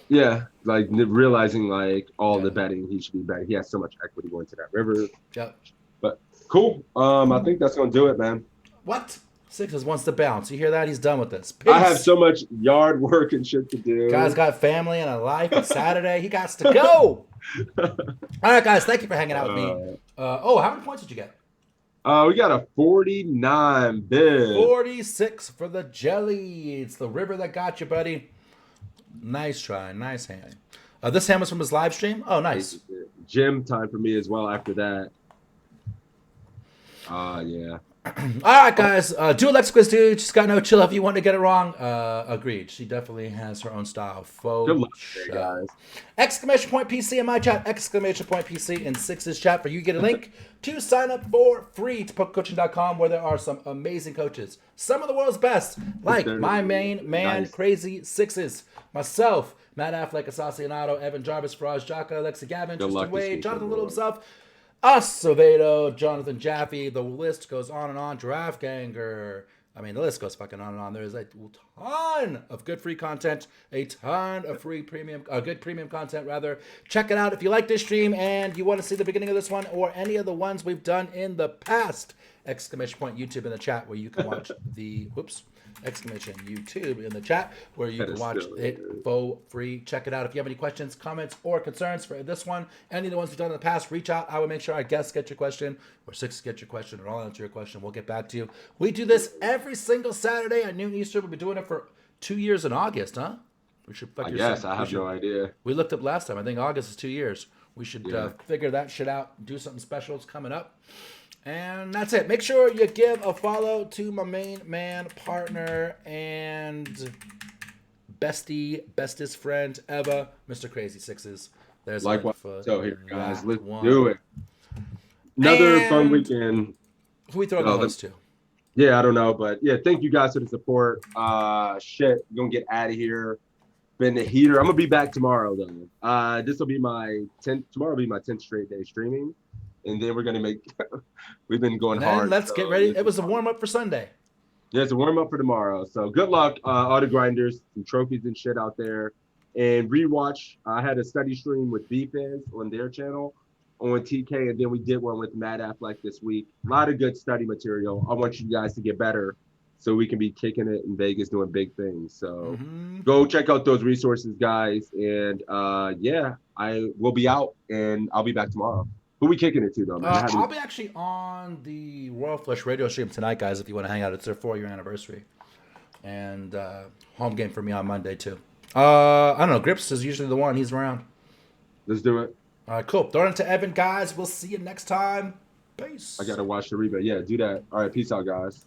Yeah, like realizing like all Yeah. the betting he should be betting. He has so much equity going to that river. Yep. But cool. I think that's gonna do it, man. What? Sixes wants to bounce. You hear that? He's done with this. Peace. I have so much yard work and shit to do. Guy's got family and a life. It's Saturday. He got to go. All right, guys. Thank you for hanging out with me. How many points did you get? We got a 49 bid. 46 for the jelly. It's the river that got you, buddy. Nice try. Nice hand. This hand was from his live stream. Oh, nice. Gym time for me as well after that. Yeah. All right, guys. Do Alexa quiz, dude. She's got no chill if you want to get it wrong. Agreed. She definitely has her own style. Good Faux luck today, show. guys. Exclamation point PC in my chat. Exclamation point PC in Six's chat for you. Get a link to sign up for free to pokercoaching.com, where there are some amazing coaches, some of the world's best, like my main man, Nice. Crazy Sixes, myself, Matt Affleck, Assassinato, Evan Jarvis, Faraz Jaka, Alexa Gavin, Good luck Tristan this Wade, week, Jonathan everyone. Little himself, Acevedo, Jonathan Jaffe. The list goes on and on. Giraffe Ganger. I mean, the list goes fucking on and on. There's a ton of good free content, a ton of free premium, good premium content rather. Check it out if you like this stream and you want to see the beginning of this one or any of the ones we've done in the past. Exclamation point YouTube in the chat where you can watch the exclamation YouTube in the chat where you can watch it for free. Check it out. If you have any questions, comments, or concerns for this one, any of the ones we've done in the past, reach out. I will make sure our guests get your question, or Six get your question, or I'll answer your question. We'll get back to you. We do this every single Saturday at noon Eastern. We'll be doing it for 2 years in August, huh? We should. I guess I have no idea. We looked up last time. I think August is 2 years. We should Yeah. figure that shit out. Do something special. It's coming up. And that's it. Make sure you give a follow to my main man, partner, and bestest friend ever, Mr. Crazy Sixes. There's Likewise. one So here, guys, let's one. do it. Another fun And weekend. Who we throw the host to? Yeah, I don't know, but yeah, thank you guys for the support. Shit, gonna get out of here. Been a heater. I'm gonna be back tomorrow though. This will be my 10th. Tomorrow will be my 10th straight day streaming, and then we're gonna make. We've been going And then hard. let's get ready. It was a warm up for Sunday. Yeah, it's a warm up for tomorrow. So good luck, all the grinders, some trophies and shit out there. And rewatch. I had a study stream with B-Fans on their channel on TK, and then we did one with Matt Affleck this week. A lot of good study material. I want you guys to get better so we can be kicking it in Vegas doing big things. So go check out those resources, guys. And yeah, I will be out and I'll be back tomorrow. Who we kicking it to though, man? I'll be actually on the Royal Flush radio stream tonight, guys, if you want to hang out. It's their 4-year anniversary. And home game for me on Monday, too. I don't know. Grips is usually the one. He's around. Let's do it. All right, cool. Throw it into Evan, guys. We'll see you next time. Peace. I got to watch the replay. Yeah, do that. All right, peace out, guys.